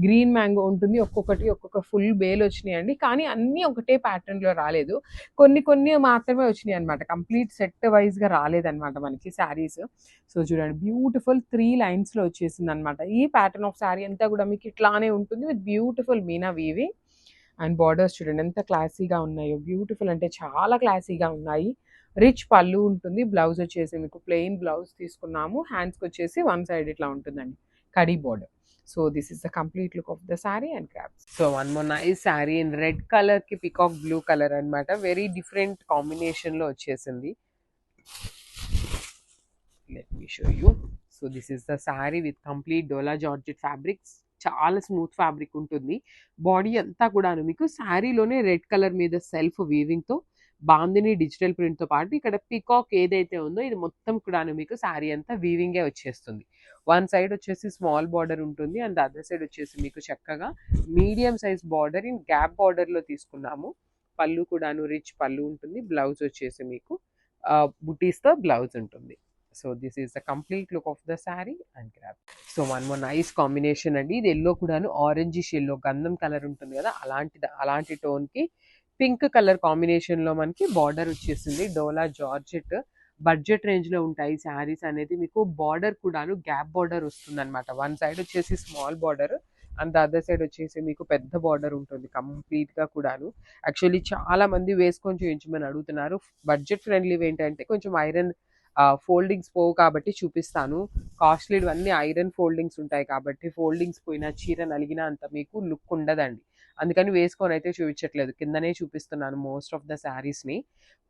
గ్రీన్ మ్యాంగో ఉంటుంది. ఒక్కొక్క ఫుల్ బేల్ వచ్చినాయి అండి. కానీ అన్నీ ఒకటే ప్యాటర్న్లో రాలేదు, కొన్ని మాత్రమే వచ్చినాయి అనమాట. కంప్లీట్ సెట్ వైజ్గా రాలేదన్నమాట మనకి శారీస్. సో చూడండి బ్యూటిఫుల్ 3 లైన్స్లో వచ్చేసింది అనమాట. ఈ ప్యాటర్న్ ఆఫ్ శారీ అంతా కూడా మీకు ఇట్లానే ఉంటుంది with beautiful Meena weaving. And borders చూడండి ఎంత క్లాసీగా ఉన్నాయో. బ్యూటిఫుల్ అంటే చాలా క్లాసీగా ఉన్నాయి. రిచ్ పళ్ళు ఉంటుంది. బ్లౌజ్ వచ్చేసి మీకు ప్లెయిన్ బ్లౌజ్ తీసుకున్నాము. హ్యాండ్స్కి వచ్చేసి వన్ సైడ్ ఇట్లా ఉంటుందండి khadi border. So this is the complete look of the sari and crops. So one more nice sari in red కలర్కి పికాక్ బ్లూ కలర్ అనమాట. వెరీ డిఫరెంట్ కాంబినేషన్లో వచ్చేసింది. Let me show you. So this is the sari with complete dola georgette fabrics. చాలా smooth fabric ఉంటుంది. Body అంతా కూడాను మీకు శారీలోనే red colour మీద సెల్ఫ్ వీవింగ్తో బాందిని డిజిటల్ ప్రింట్తో పాటు ఇక్కడ పికాక్ ఏదైతే ఉందో ఇది మొత్తం కూడాను మీకు శారీ అంతా వీవింగే వచ్చేస్తుంది. వన్ సైడ్ వచ్చేసి స్మాల్ బార్డర్ ఉంటుంది అండ్ అదర్ సైడ్ వచ్చేసి మీకు చక్కగా medium size border in gap బార్డర్లో తీసుకున్నాము. పళ్ళు కూడాను రిచ్ పళ్ళు ఉంటుంది. బ్లౌజ్ వచ్చేసి మీకు బుటీస్తో బ్లౌజ్ ఉంటుంది. So this is the complete look of the sari and grab. So one more nice combination అండి. ఇది ఎల్లో కూడాను ఆరెంజిష్ ఎల్లో గంధం కలర్ ఉంటుంది కదా, అలాంటి టోన్కి పింక్ కలర్ కాంబినేషన్లో మనకి బార్డర్ వచ్చేసింది. డోలా జార్జెట్ బడ్జెట్ రేంజ్లో ఉంటాయి శారీస్ అనేది. మీకు బార్డర్ కూడాను గ్యాప్ బార్డర్ వస్తుంది అనమాట. వన్ సైడ్ వచ్చేసి small border and other side వచ్చేసి మీకు పెద్ద బార్డర్ ఉంటుంది కంప్లీట్గా కూడాను. యాక్చువల్లీ చాలా మంది వేసుకొని చూపించమని అడుగుతున్నారు. బడ్జెట్ ఫ్రెండ్లీ ఏంటంటే కొంచెం ఐరన్ ఫోల్డింగ్స్ పోవు కాబట్టి చూపిస్తాను. కాస్ట్లీ ఇవన్నీ ఐరన్ ఫోల్డింగ్స్ ఉంటాయి కాబట్టి ఫోల్డింగ్స్ పోయినా చీర నలిగినా అంత మీకు లుక్ ఉండదండి. అందుకని వేసుకొని అయితే చూపించట్లేదు, కిందనే చూపిస్తున్నాను మోస్ట్ ఆఫ్ ద శారీస్ని.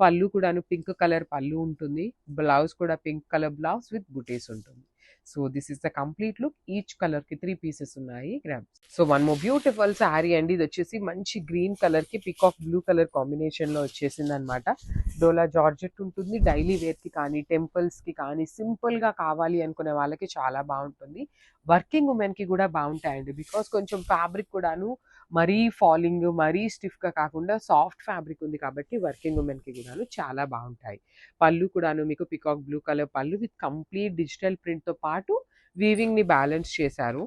పళ్ళు కూడాను పింక్ కలర్ పళ్ళు ఉంటుంది. బ్లౌజ్ కూడా పింక్ కలర్ బ్లౌజ్ విత్ బుటీస్ ఉంటుంది. So this is the complete look. Each కలర్కి 3 పీసెస్ ఉన్నాయి grams. So one more beautiful sari అండి. ఇది వచ్చేసి మంచి గ్రీన్ కలర్కి పికాక్ బ్లూ కలర్ కాంబినేషన్లో వచ్చేసింది అనమాట. డోలా జార్జెట్ ఉంటుంది. డైలీ వేర్కి కానీ టెంపుల్స్కి కానీ సింపుల్గా కావాలి అనుకునే వాళ్ళకి చాలా బాగుంటుంది. వర్కింగ్ ఉమెన్కి కూడా బాగుంటాయండి. బికాస్ కొంచెం ఫ్యాబ్రిక్ కూడాను మరీ ఫాలింగ్ మరీ స్టిఫ్గా కాకుండా సాఫ్ట్ ఫ్యాబ్రిక్ ఉంది కాబట్టి వర్కింగ్ ఉమెన్కి కూడాను చాలా బాగుంటాయి. పళ్ళు కూడాను మీకు పికాక్ బ్లూ కలర్ పళ్ళు విత్ కంప్లీట్ డిజిటల్ ప్రింట్తో పాటు వీవింగ్ని బ్యాలెన్స్ చేశారు.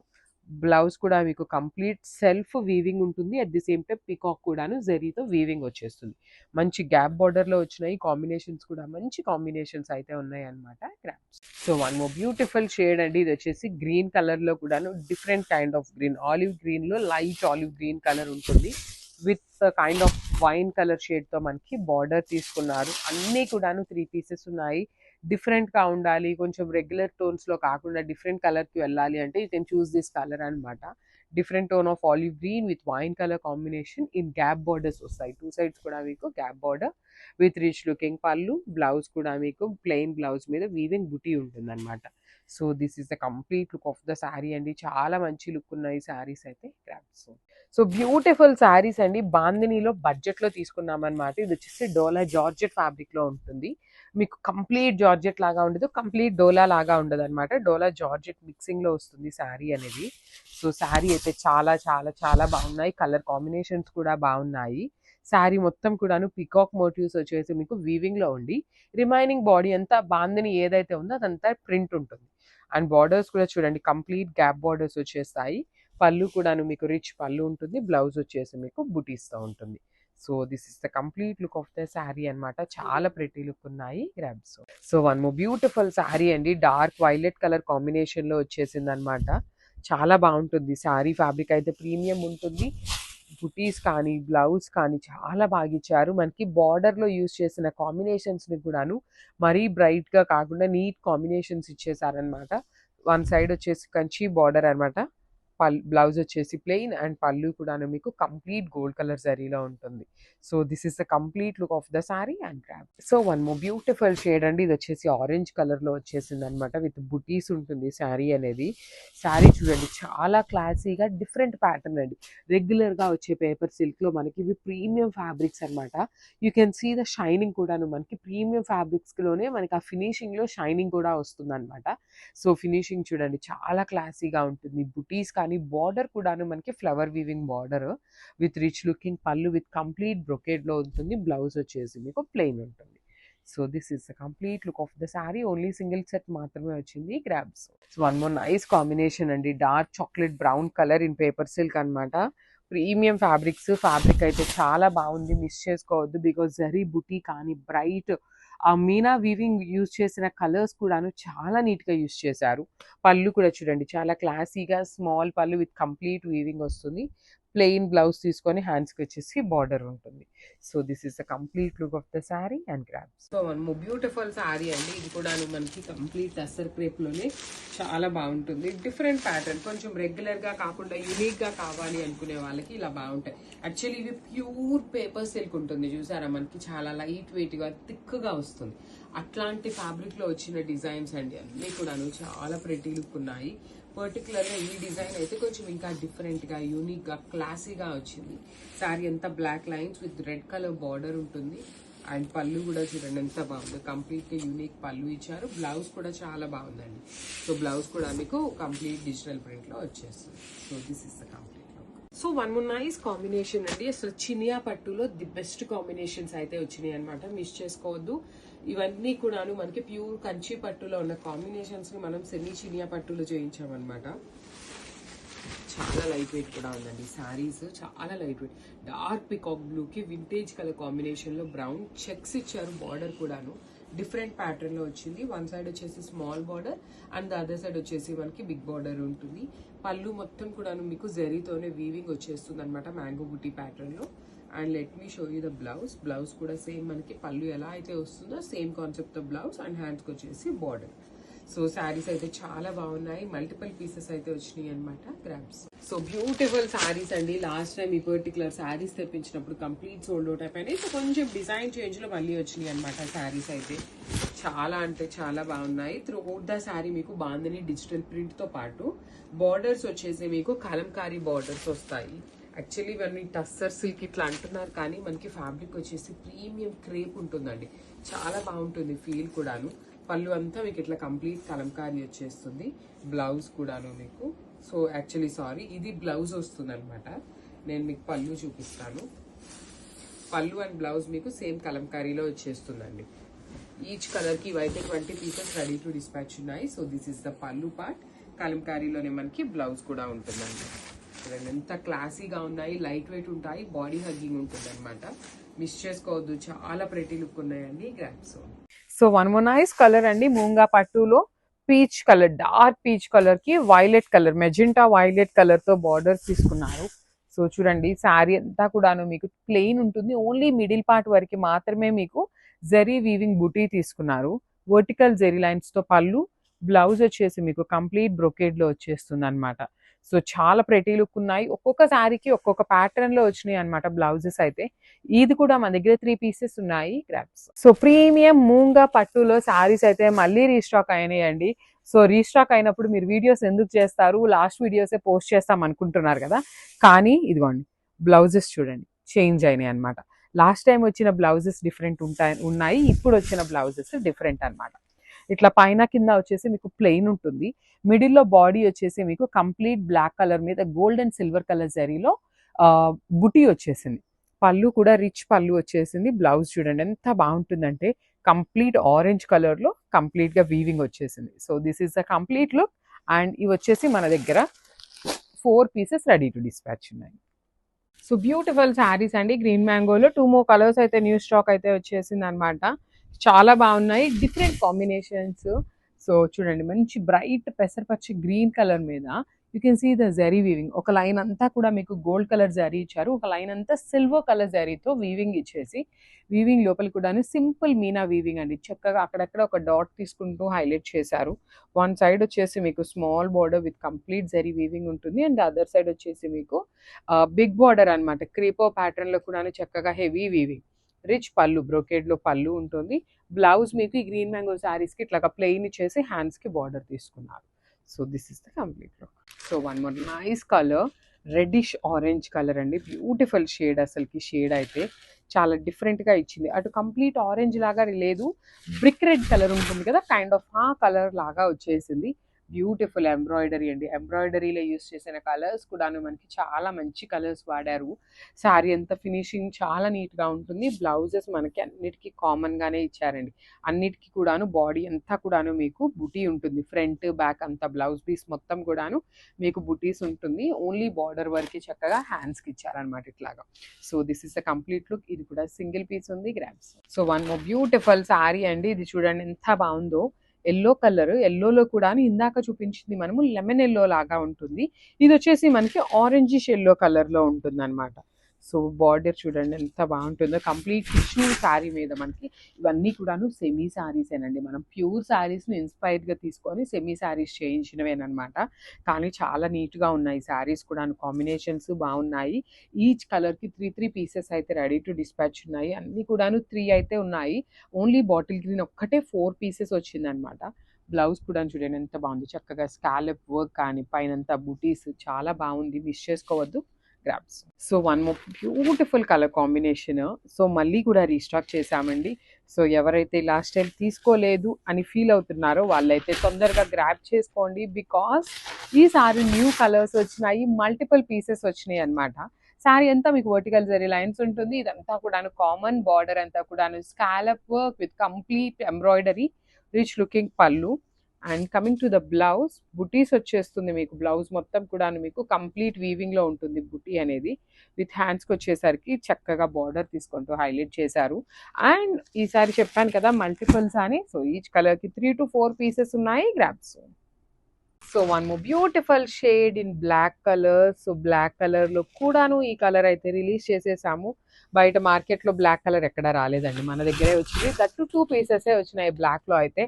బ్లౌజ్ కూడా మీకు కంప్లీట్ సెల్ఫ్ వీవింగ్ ఉంటుంది. At the same time peacock కూడాను జరీతో వీవింగ్ వచ్చేస్తుంది. మంచి గ్యాప్ బార్డర్లో వచ్చినాయి. కాంబినేషన్స్ కూడా మంచి కాంబినేషన్స్ అయితే ఉన్నాయి అనమాట grabs. So one more beautiful shade అండి. ఇది వచ్చేసి గ్రీన్ కలర్లో కూడాను different kind of green, olive గ్రీన్లో లైట్ ఆలివ్ గ్రీన్ కలర్ ఉంటుంది. With kind of wine colour షేడ్తో మనకి బార్డర్ తీసుకున్నారు. అన్నీ కూడాను 3 పీసెస్ ఉన్నాయి. డిఫరెంట్గా ఉండాలి, కొంచెం రెగ్యులర్ టోన్స్లో కాకుండా డిఫరెంట్ కలర్కి వెళ్ళాలి అంటే you can choose this colour అనమాట. Different tone of olive green with wine colour combination in gap borders వస్తాయి. 2 సైడ్స్ కూడా మీకు gap border with rich looking pallu. Blouse కూడా మీకు ప్లెయిన్ బ్లౌజ్ మీద వీవింగ్ బుటీ ఉంటుందన్నమాట. So this is the complete look of the sari అండి. చాలా మంచి లుక్ ఉన్నాయి శారీస్ అయితే. సో బ్యూటిఫుల్ శారీస్ అండి. బాందినీలో బడ్జెట్లో తీసుకున్నామన్నమాట. ఇది వచ్చేసి డోలా జార్జెట్ ఫ్యాబ్రిక్లో ఉంటుంది. మీకు కంప్లీట్ జార్జెట్ లాగా ఉండదు, కంప్లీట్ డోలా లాగా ఉండదు అనమాట. డోలా జార్జెట్ మిక్సింగ్లో వస్తుంది శారీ అనేది. సో శారీ అయితే చాలా చాలా చాలా బాగున్నాయి. కలర్ కాంబినేషన్స్ కూడా బాగున్నాయి. శారీ మొత్తం కూడాను పికాక్ మోటివ్స్ వచ్చేసి మీకు వీవింగ్లో ఉండి రిమైనింగ్ బాడీ అంతా బాందిని ఏదైతే ఉందో అదంతా ప్రింట్ ఉంటుంది. అండ్ బార్డర్స్ కూడా చూడండి కంప్లీట్ గ్యాప్ బార్డర్స్ వచ్చేస్తాయి. పళ్ళు కూడాను మీకు రిచ్ పళ్ళు ఉంటుంది. బ్లౌజ్ వచ్చేసి మీకు బుటీస్తో ఉంటుంది. So this is the complete look of the sari అనమాట. చాలా ప్రెటీ లుక్ ఉన్నాయి grabs. So one more beautiful sari అండి. డార్క్ వైలెట్ కలర్ కాంబినేషన్లో వచ్చేసింది అనమాట. చాలా బాగుంటుంది శారీ. ఫ్యాబ్రిక్ అయితే ప్రీమియం ఉంటుంది. బుటీస్ కానీ బ్లౌజ్ కానీ చాలా బాగా ఇచ్చారు. మనకి బార్డర్లో యూజ్ చేసిన కాంబినేషన్స్ని కూడాను మరీ బ్రైట్గా కాకుండా నీట్ కాంబినేషన్స్ ఇచ్చేసారనమాట. వన్ సైడ్ వచ్చేసి కంచి బార్డర్ అనమాట. బ్లౌజ్ వచ్చేసి ప్లెయిన్ అండ్ పళ్ళు కూడాను మీకు కంప్లీట్ గోల్డ్ కలర్ జరీలో ఉంటుంది. So this is the complete look of the sari and grab. So one more beautiful shade అండి. ఇది వచ్చేసి ఆరెంజ్ కలర్లో వచ్చేసింది అనమాట. విత్ బుటీస్ ఉంటుంది శారీ అనేది. శారీ చూడండి చాలా క్లాసీగా డిఫరెంట్ ప్యాటర్న్ అండి. రెగ్యులర్గా వచ్చే పేపర్ సిల్క్లో మనకి ఇవి ప్రీమియం ఫ్యాబ్రిక్స్ అనమాట. You can see the shining కూడాను మనకి ప్రీమియం ఫ్యాబ్రిక్స్లోనే మనకి ఆ ఫినిషింగ్లో షైనింగ్ కూడా వస్తుంది అనమాట. సో ఫినిషింగ్ చూడండి చాలా క్లాసీగా ఉంటుంది. బుటీస్ కానీ బార్డర్ కూడాను మనకి flower weaving border with rich looking పళ్ళు విత్ కంప్లీట్ బ్రొకేడ్లో ఉంటుంది. బ్లౌజ్ వచ్చేసి మీకు ప్లెయిన్ ఉంటుంది. So this is the complete look of the sari. Only single set మాత్రమే వచ్చింది grabs. So one more nice combination అండి. Dark chocolate brown colour in paper silk అనమాట. Premium fabrics. ఫ్యాబ్రిక్ అయితే చాలా బాగుంది, మిస్ చేసుకోవద్దు. బికాజ్ జరీ బుటీ కానీ బ్రైట్ ఆ మీనా వీవింగ్ యూజ్ చేసిన కలర్స్ కూడాను చాలా నీట్గా యూజ్ చేశారు. పళ్ళు కూడా చూడండి చాలా క్లాసీగా స్మాల్ పళ్ళు విత్ కంప్లీట్ వీవింగ్ వస్తుంది. ప్లెయిన్ బ్లౌజ్ తీసుకొని హ్యాండ్స్కి వచ్చేసి బార్డర్ ఉంటుంది. So this is the complete look of the sari and grabs. So one beautiful sari అండి. ఇది కూడా మనకి కంప్లీట్ టస్సర్ క్రేప్లోనే చాలా బాగుంటుంది. డిఫరెంట్ ప్యాటర్న్, కొంచెం రెగ్యులర్గా కాకుండా యూనిక్గా కావాలి అనుకునే వాళ్ళకి ఇలా బాగుంటాయి. యాక్చువల్లీ ఇవి ప్యూర్ పేపర్ సిల్క్ ఉంటుంది చూసారా, మనకి చాలా లైట్ వెయిట్గా థిక్గా వస్తుంది. అట్లాంటి ఫ్యాబ్రిక్లో వచ్చిన డిజైన్స్ అండి అన్నీ కూడాను చాలా ప్రెటీ లుక్ ఉన్నాయి. పర్టికులర్గా ఈ డిజైన్ అయితే కొంచెం ఇంకా డిఫరెంట్గా యూనిక్గా క్లాసీగా వచ్చింది. శారీ అంతా black lines with red colour border ఉంటుంది. అండ్ పళ్ళు కూడా చూడండి ఎంత బాగుంది, కంప్లీట్గా యూనిక్ పళ్ళు ఇచ్చారు. బ్లౌజ్ కూడా చాలా బాగుందండి. సో బ్లౌజ్ కూడా మీకు కంప్లీట్ డిజిటల్ ప్రింట్లో వచ్చేస్తుంది. So this is the complete look. So one more nice combination అండి. అసలు చినియా పట్టులో ది బెస్ట్ కాంబినేషన్స్ అయితే వచ్చినాయి అనమాట. మిస్ చేసుకోవద్దు. ఇవన్నీ కూడాను మనకి ప్యూర్ కంచి పట్టులో ఉన్న కాంబినేషన్స్ని మనం సెమీ చినియా పట్టులో చేయించామన్నమాట. చాలా లైట్ వెయిట్ కూడా ఉందండి శారీస్, చాలా లైట్ వెయిట్. డార్క్ పికాక్ బ్లూకి వింటేజ్ కలర్ కాంబినేషన్లో బ్రౌన్ చెక్స్ ఇచ్చారు. బార్డర్ కూడాను డిఫరెంట్ ప్యాటర్న్లో వచ్చింది. వన్ సైడ్ వచ్చేసి small border and the other side వచ్చేసి మనకి బిగ్ బార్డర్ ఉంటుంది. పళ్ళు మొత్తం కూడాను మీకు జరీతోనే వీవింగ్ వచ్చేస్తుంది అనమాట, మ్యాంగో బుటీ ప్యాటర్న్లో. And let me show you the blouse. Blouse కూడా సేమ్ మనకి పళ్ళు ఎలా అయితే వస్తుందో సేమ్ కాన్సెప్ట్ తో బ్లౌజ్ అండ్ హ్యాండ్స్కి వచ్చేసి బార్డర్. సో శారీస్ అయితే చాలా బాగున్నాయి. మల్టిపుల్ పీసెస్ అయితే వచ్చినాయి అనమాట గ్రాబ్స్. సో బ్యూటిఫుల్ శారీస్ అండి. లాస్ట్ టైం ఈ పర్టికులర్ శారీస్ తెప్పించినప్పుడు కంప్లీట్ సోల్డ్ అవుట్ అయిపోయినాయి. సో కొంచెం డిజైన్ చేంజ్లో మళ్ళీ వచ్చినాయి అనమాట శారీస్ అయితే. చాలా అంటే చాలా బాగున్నాయి. త్రూ అవుట్ ద శారీ మీకు బాందిని డిజిటల్ ప్రింట్తో పాటు బార్డర్స్ వచ్చేసి మీకు కలంకారీ బార్డర్స్ వస్తాయి. యాక్చువల్లీ ఇవన్నీ టస్సర్ సిల్క్ ఇట్లా అంటున్నారు కానీ మనకి ఫ్యాబ్రిక్ వచ్చేసి ప్రీమియం క్రేప్ ఉంటుందండి. చాలా బాగుంటుంది ఫీల్ కూడాను. పళ్ళు అంతా మీకు ఇట్లా కంప్లీట్ కలంకారీ వచ్చేస్తుంది. బ్లౌజ్ కూడాను మీకు. సో యాక్చువల్లీ సారీ, ఇది బ్లౌజ్ వస్తుంది అనమాట. నేను మీకు పళ్ళు చూపిస్తాను. పళ్ళు అండ్ బ్లౌజ్ మీకు సేమ్ కలంకారీలో వచ్చేస్తుందండి. ఈచ్ కలర్కి ఇవైతే 20 పీసెస్ రెడీ టు డిస్పాచ్ ఉన్నాయి. సో దిస్ ఇస్ ద పళ్ళు పార్ట్. కలంకారీలోనే మనకి బ్లౌజ్ కూడా ఉంటుందండి. ఎంత క్లాసీగా ఉన్నాయి, లైట్ వెయిట్ ఉంటాయి, బాడీ హగ్గింగ్ ఉంటుంది అనమాట. మిస్ చేసుకోవద్దు, చాలా ప్రెటీ లుక్ ఉన్నాయండి grabs. So one more nice colour అండి. మూంగా పట్టులో peach colour, dark peach colour కి violet colour, magenta violet colour తో బార్డర్స్ తీసుకున్నారు. సో చూడండి శారీ అంతా కూడాను మీకు ప్లెయిన్ ఉంటుంది. ఓన్లీ మిడిల్ పార్ట్ వరకు మాత్రమే మీకు జరీ వీవింగ్ బుటీ తీసుకున్నారు వర్టికల్ జెరీ లైన్స్తో పళ్ళు, బ్లౌజ్ వచ్చేసి మీకు కంప్లీట్ బ్రొకేడ్లో వచ్చేస్తుంది అనమాట. సో చాలా ప్రెటీ లుక్ ఉన్నాయి. ఒక్కొక్క శారీకి ఒక్కొక్క ప్యాటర్న్లో వచ్చినాయి అనమాట బ్లౌజెస్ అయితే. ఇది కూడా మన దగ్గర 3 పీసెస్ ఉన్నాయి గ్రాబ్స్. సో ప్రీమియం మూంగా పట్టులో శారీస్ అయితే మళ్ళీ రీస్టాక్ అయినాయండి. సో రీస్టాక్ అయినప్పుడు మీరు వీడియోస్ ఎందుకు చేస్తారు, లాస్ట్ వీడియోసే పోస్ట్ చేస్తాం అనుకుంటున్నారు కదా, కానీ ఇదిగోండి బ్లౌజెస్ చూడండి చేంజ్ అయినాయి అనమాట. లాస్ట్ టైం వచ్చిన బ్లౌజెస్ డిఫరెంట్ ఉన్నాయి, ఇప్పుడు వచ్చిన బ్లౌజెస్ డిఫరెంట్ అనమాట. ఇట్లా పైన కింద వచ్చేసి మీకు ప్లెయిన్ ఉంటుంది. మిడిల్లో బాడీ వచ్చేసి మీకు కంప్లీట్ బ్లాక్ కలర్ మీద గోల్డ్ అండ్ సిల్వర్ కలర్ జరీలో బుటీ వచ్చేసింది. పళ్ళు కూడా రిచ్ పళ్ళు వచ్చేసింది. బ్లౌజ్ చూడండి ఎంత బాగుంటుందంటే కంప్లీట్ ఆరెంజ్ కలర్లో కంప్లీట్గా వీవింగ్ వచ్చేసింది. So this is the complete look. And ఇవి వచ్చేసి మన దగ్గర 4 పీసెస్ రెడీ టు డిస్పాచ్ ఉన్నాయి. సో బ్యూటిఫుల్ శారీస్ అండి. గ్రీన్ మ్యాంగోలో 2 more కలర్స్ అయితే న్యూ స్టాక్ అయితే వచ్చేసింది అనమాట. చాలా బాగున్నాయి, డిఫరెంట్ కాంబినేషన్స్. సో చూడండి మంచి బ్రైట్ పెసరపచ్చి గ్రీన్ కలర్ మీద you can see the zari weaving. ఒక లైన్ అంతా కూడా మీకు గోల్డ్ కలర్ జరీ ఇచ్చారు, ఒక లైన్ అంతా సిల్వర్ కలర్ జరీతో వీవింగ్ ఇచ్చేసి, వీవింగ్ లోపల కూడా సింపుల్ మీనా వీవింగ్ అండి. చక్కగా అక్కడక్కడ ఒక డాట్ తీసుకుంటూ హైలైట్ చేశారు. వన్ సైడ్ వచ్చేసి మీకు small border with complete zari weaving ఉంటుంది. అండ్ అదర్ సైడ్ వచ్చేసి మీకు బిగ్ బార్డర్ అనమాట. క్రీపో ప్యాటర్న్ లో కూడా చక్కగా హెవీ వీవింగ్. రిచ్ పళ్ళు, బ్రోకేడ్లో పళ్ళు ఉంటుంది. బ్లౌజ్ మీకు ఈ గ్రీన్ మ్యాంగో శారీస్కి ఇట్లాగా ప్లెయిన్ ఇచ్చేసి హ్యాండ్స్కి బార్డర్ తీసుకున్నారు. So this is the complete look. So one more nice colour, reddish orange colour అండి. బ్యూటిఫుల్ షేడ్, అసలుకి షేడ్ అయితే చాలా డిఫరెంట్గా ఇచ్చింది. అటు కంప్లీట్ ఆరెంజ్ లాగా లేదు, బ్రిక్ రెడ్ కలర్ ఉంటుంది కదా, కైండ్ ఆఫ్ ఆ కలర్ లాగా వచ్చేసింది. బ్యూటిఫుల్ ఎంబ్రాయిడరీ అండి. ఎంబ్రాయిడరీలో యూస్ చేసిన కలర్స్ కూడాను మనకి చాలా మంచి కలర్స్ వాడారు. శారీ అంతా ఫినిషింగ్ చాలా నీట్గా ఉంటుంది. బ్లౌజెస్ మనకి అన్నిటికీ కామన్గానే ఇచ్చారండి. అన్నిటికీ కూడాను బాడీ అంతా కూడాను మీకు బుటీ ఉంటుంది. ఫ్రంట్ బ్యాక్ అంతా బ్లౌజ్ పీస్ మొత్తం కూడాను మీకు బుటీస్ ఉంటుంది. ఓన్లీ బార్డర్ వరకు చక్కగా హ్యాండ్స్కి ఇచ్చారనమాట ఇట్లాగా. So this is the complete look. ఇది కూడా సింగిల్ పీస్ ఉంది grabs. So one more beautiful sari అండి. ఇది చూడండి ఎంత బాగుందో. ఎల్లో కలర్, ఎల్లోలో కూడా ఇందాక చూపించింది మనము లెమన్ ఎల్లో లాగా ఉంటుంది. ఇది వచ్చేసి మనకి ఆరెంజిష్ ఎల్లో కలర్లో ఉంటుంది అనమాట. సో బార్డర్ చూడండి ఎంత బాగుంటుందో. కంప్లీట్ టిష్యూ శారీ మీద మనకి ఇవన్నీ కూడాను సెమీ శారీసేనండి. మనం ప్యూర్ శారీస్ని ఇన్స్పైర్డ్గా తీసుకొని సెమీ శారీస్ చేయించినవేనమాట. కానీ చాలా నీట్గా ఉన్నాయి శారీస్ కూడాను. కాంబినేషన్స్ బాగున్నాయి. ఈచ్ కలర్కి 3 పీసెస్ అయితే రెడీ టు డిస్పాచ్ ఉన్నాయి. అన్నీ కూడాను 3 అయితే ఉన్నాయి. ఓన్లీ బాటిల్ గ్రీన్ ఒక్కటే 4 పీసెస్ వచ్చిందనమాట. బ్లౌజ్ కూడా చూడండి ఎంత బాగుంది. చక్కగా స్కాలప్ వర్క్ కానీ పైనంతా బుటీస్ చాలా బాగుంది. మిస్ చేసుకోవద్దు grabs. So one more beautiful colour combination. So మళ్ళీ కూడా రీస్టాక్ చేశామండి. సో ఎవరైతే లాస్ట్ టైం తీసుకోలేదు అని ఫీల్ అవుతున్నారో వాళ్ళైతే తొందరగా గ్రాబ్ చేసుకోండి. బికాస్ ఈసారి న్యూ కలర్స్ వచ్చినాయి, మల్టిపుల్ పీసెస్ వచ్చినాయి అనమాట. శారీ అంతా మీకు వర్టికల్ జరీ లైన్స్ ఉంటుంది. ఇదంతా కూడాను కామన్ బార్డర్ అంతా కూడాను scallop work with complete embroidery, rich looking pallu. And coming to the blouse, butis వచ్చేస్తుంది మీకు. బ్లౌజ్ మొత్తం కూడా మీకు కంప్లీట్ వీవింగ్లో ఉంటుంది బుటీ అనేది. విత్ హ్యాండ్స్కి వచ్చేసరికి చక్కగా బార్డర్ తీసుకుంటూ హైలైట్ చేశారు. అండ్ ఈసారి చెప్పాను కదా మల్టిపుల్స్ అని. సో ఈచ్ కలర్కి 3 to 4 పీసెస్ ఉన్నాయి grabs. So one more beautiful shade in black colour. So black కలర్లో కూడాను ఈ కలర్ అయితే రిలీజ్ చేసేసాము. బయట మార్కెట్లో బ్లాక్ కలర్ ఎక్కడ రాలేదండి, మన దగ్గరే వచ్చింది. దట్టు 2 పీసెసే వచ్చినాయి బ్లాక్లో అయితే.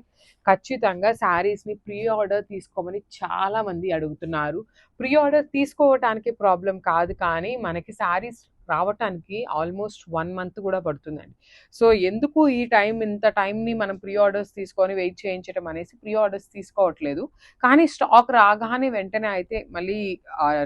ఖచ్చితంగా శారీస్ని ప్రీ ఆర్డర్ తీసుకోమని చాలామంది అడుగుతున్నారు. ప్రీ ఆర్డర్ తీసుకోవటానికి ప్రాబ్లం కాదు, కానీ మనకి శారీస్ రావటానికి ఆల్మోస్ట్ 1 month కూడా పడుతుందండి. సో ఎందుకు ఈ ఇంత టైంని మనం ప్రీ ఆర్డర్స్ తీసుకొని వెయిట్ చేయించడం అనేసి ప్రీ ఆర్డర్స్ తీసుకోవట్లేదు. కానీ స్టాక్ రాగానే వెంటనే అయితే మళ్ళీ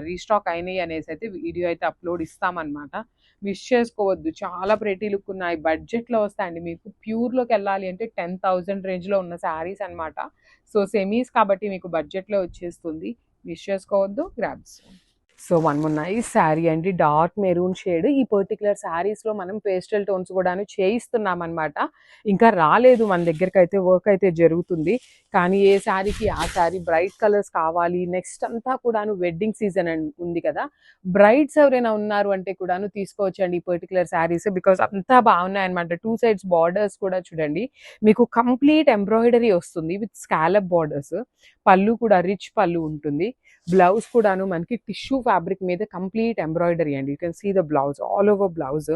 రీస్టాక్ అయినాయి అనేసి అయితే వీడియో అయితే అప్లోడ్ ఇస్తామన్నమాట. మిస్ చేసుకోవద్దు. చాలా ప్రెటీ లుక్ ఉన్నాయి. బడ్జెట్లో వస్తాయండి. మీకు ప్యూర్లోకి వెళ్ళాలి అంటే 10,000 రేంజ్లో ఉన్న శారీస్ అనమాట. సో సెమీస్ కాబట్టి మీకు బడ్జెట్లో వచ్చేస్తుంది. మిస్ చేసుకోవద్దు grabs. So one more nice sari అండి. Dark maroon shade. ఈ పర్టికులర్ శారీస్లో మనం పేస్టల్ టోన్స్ కూడా చేయిస్తున్నాం అనమాట. ఇంకా రాలేదు మన దగ్గరికి అయితే, వర్క్ అయితే జరుగుతుంది. కానీ ఏ శారీకి ఆ శారీ బ్రైట్ కలర్స్ కావాలి. నెక్స్ట్ అంతా కూడాను వెడ్డింగ్ సీజన్ ఉంది కదా, బ్రైడ్స్ ఎవరైనా ఉన్నారు అంటే కూడాను తీసుకోవచ్చండి ఈ పర్టికులర్ శారీస్. బికాస్ అంతా బాగున్నాయి అనమాట. 2 sides బార్డర్స్ కూడా చూడండి మీకు కంప్లీట్ ఎంబ్రాయిడరీ వస్తుంది విత్ స్కాలప్ బార్డర్స్. పళ్ళు కూడా రిచ్ పళ్ళు ఉంటుంది. బ్లౌజ్ కూడాను మనకి టిష్యూ ఫ్యాబ్రిక్ మీద కంప్లీట్ ఎంబ్రాయిడరీ అండి. You can see the blouse all over blouse.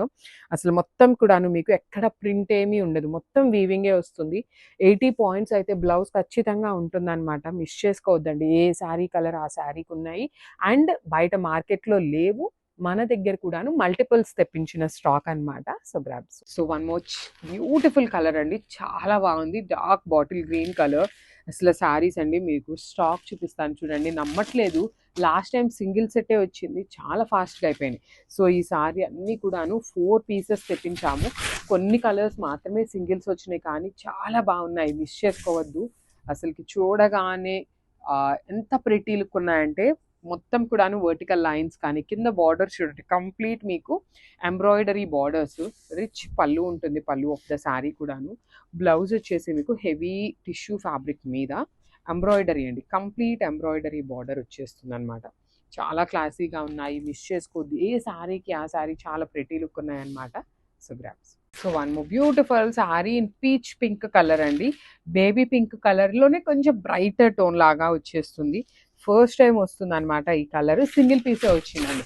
అసలు మొత్తం కూడాను మీకు ఎక్కడ ప్రింట్ ఏమీ ఉండదు, మొత్తం వీవింగే వస్తుంది. 80 పాయింట్స్ అయితే బ్లౌజ్ ఖచ్చితంగా ఉంటుందన్నమాట. మిస్ చేసుకోవద్దండి. ఏ శారీ కలర్ ఆ శారీకి ఉన్నాయి. అండ్ బయట మార్కెట్లో లేవు, మన దగ్గర కూడాను మల్టిపుల్స్ తెప్పించిన స్టాక్ అన్నమాట. So grabs. So one more beautiful colour అండి, చాలా బాగుంది. Dark bottle green colour. అసలు శారీస్ అండి మీకు స్టాక్ చూపిస్తాను చూడండి, నమ్మట్లేదు. లాస్ట్ టైం సింగిల్ సెట్టే వచ్చింది, చాలా ఫాస్ట్గా అయిపోయినాయి. సో ఈ సారీ అన్నీ కూడాను 4 పీసెస్ తెప్పించాము. కొన్ని కలర్స్ మాత్రమే సింగిల్స్ వచ్చినాయి, కానీ చాలా బాగున్నాయి, మిస్ చేసుకోవద్దు. అసలుకి చూడగానే ఎంత ప్రిటీ లుక్ ఉన్నాయంటే, మొత్తం కూడాను వర్టికల్ లైన్స్ కానీ కింద బార్డర్ చూడండి, కంప్లీట్ మీకు ఎంబ్రాయిడరీ బార్డర్స్. రిచ్ పళ్ళు ఉంటుంది, పళ్ళు ఆఫ్ ద శారీ కూడాను. బ్లౌజ్ వచ్చేసి మీకు హెవీ టిష్యూ ఫ్యాబ్రిక్ మీద ఎంబ్రాయిడరీ అండి, కంప్లీట్ ఎంబ్రాయిడరీ బార్డర్ వచ్చేస్తుంది అనమాట. చాలా క్లాసీగా ఉన్నాయి, మిస్ చేసుకోవద్దు. ఏ శారీకి ఆ శారీ చాలా ప్రిటీ లుక్ ఉన్నాయన్నమాట. So grabs. So one more beautiful sari in peach pink colour అండి. బేబీ పింక్ కలర్లోనే కొంచెం బ్రైటర్ టోన్ లాగా వచ్చేస్తుంది. ఫస్ట్ టైం వస్తుంది అనమాట ఈ కలర్. సింగిల్ పీసే వచ్చిందండి.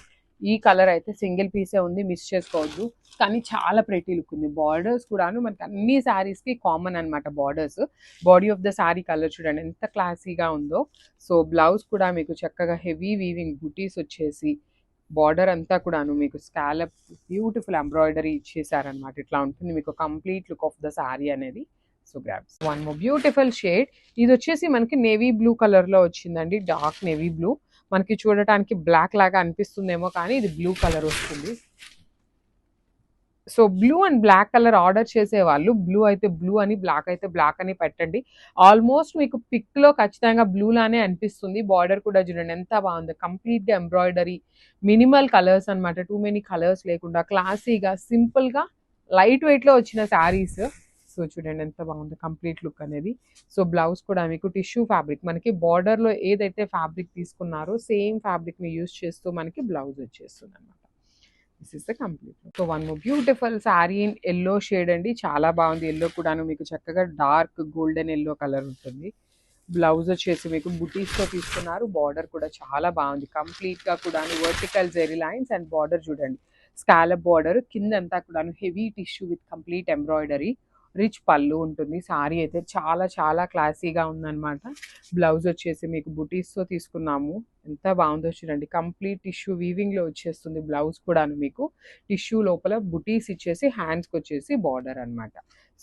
ఈ కలర్ అయితే సింగిల్ పీసే ఉంది, మిస్ చేసుకోవద్దు. కానీ చాలా ప్రెటీ లుక్ ఉంది. బార్డర్స్ కూడాను మనకి అన్ని శారీస్కి కామన్ అనమాట borders. Body of the sari colour చూడండి ఎంత క్లాసీగా ఉందో. సో బ్లౌజ్ కూడా మీకు చక్కగా హెవీ వీవింగ్ బుటీస్ వచ్చేసి బార్డర్ అంతా కూడాను మీకు స్కాలప్ బ్యూటిఫుల్ ఎంబ్రాయిడరీ ఇచ్చేసారనమాట. ఇట్లా ఉంటుంది మీకు complete look of the sari అనేది. So grabs. One more beautiful shade. ఇది వచ్చేసి మనకి నేవీ బ్లూ కలర్లో వచ్చిందండి, డార్క్ నేవీ బ్లూ. మనకి చూడటానికి బ్లాక్ లాగా అనిపిస్తుందేమో, కానీ ఇది బ్లూ కలర్ వస్తుంది. So blue and black colour order చేసేవాళ్ళు బ్లూ అయితే బ్లూ అని, బ్లాక్ అయితే బ్లాక్ అని పెట్టండి. ఆల్మోస్ట్ మీకు పిక్లో ఖచ్చితంగా బ్లూ లానే అనిపిస్తుంది. బార్డర్ కూడా చూడండి ఎంత బాగుంది, కంప్లీట్గా ఎంబ్రాయిడరీ, మినిమల్ కలర్స్ అనమాట. టూ మెనీ కలర్స్ లేకుండా క్లాసీగా సింపుల్గా లైట్ వెయిట్లో వచ్చిన శారీస్. సో చూడండి ఎంత బాగుంది కంప్లీట్ లుక్ అనేది. సో బ్లౌజ్ కూడా మీకు టిష్యూ ఫ్యాబ్రిక్, మనకి బార్డర్లో ఏదైతే ఫ్యాబ్రిక్ తీసుకున్నారో సేమ్ ఫ్యాబ్రిక్ని యూజ్ చేస్తూ మనకి బ్లౌజ్ వచ్చేస్తుంది అనమాట. This is the complete. So one more beautiful sari in yellow shade అండి, చాలా బాగుంది. ఎల్లో కూడాను మీకు చక్కగా డార్క్ గోల్డెన్ ఎల్లో కలర్ ఉంటుంది. బ్లౌజ్ వచ్చేసి మీకు బుటీస్తో తీసుకున్నారు. బార్డర్ కూడా చాలా బాగుంది, కంప్లీట్గా కూడాను vertical zari lines and border చూడండి స్కాలప్ బార్డర్. కింద అంతా కూడాను heavy tissue with complete embroidery. Rich పళ్ళు ఉంటుంది. శారీ అయితే చాలా చాలా క్లాసీగా ఉందన్నమాట. బ్లౌజ్ వచ్చేసి మీకు బుటీస్తో తీసుకున్నాము. ఎంత బాగుందో చూడండి, కంప్లీట్ టిష్యూ వీవింగ్లో వచ్చేస్తుంది. బ్లౌజ్ కూడాను మీకు టిష్యూ లోపల బుటీస్ ఇచ్చేసి హ్యాండ్స్కి వచ్చేసి బార్డర్ అనమాట.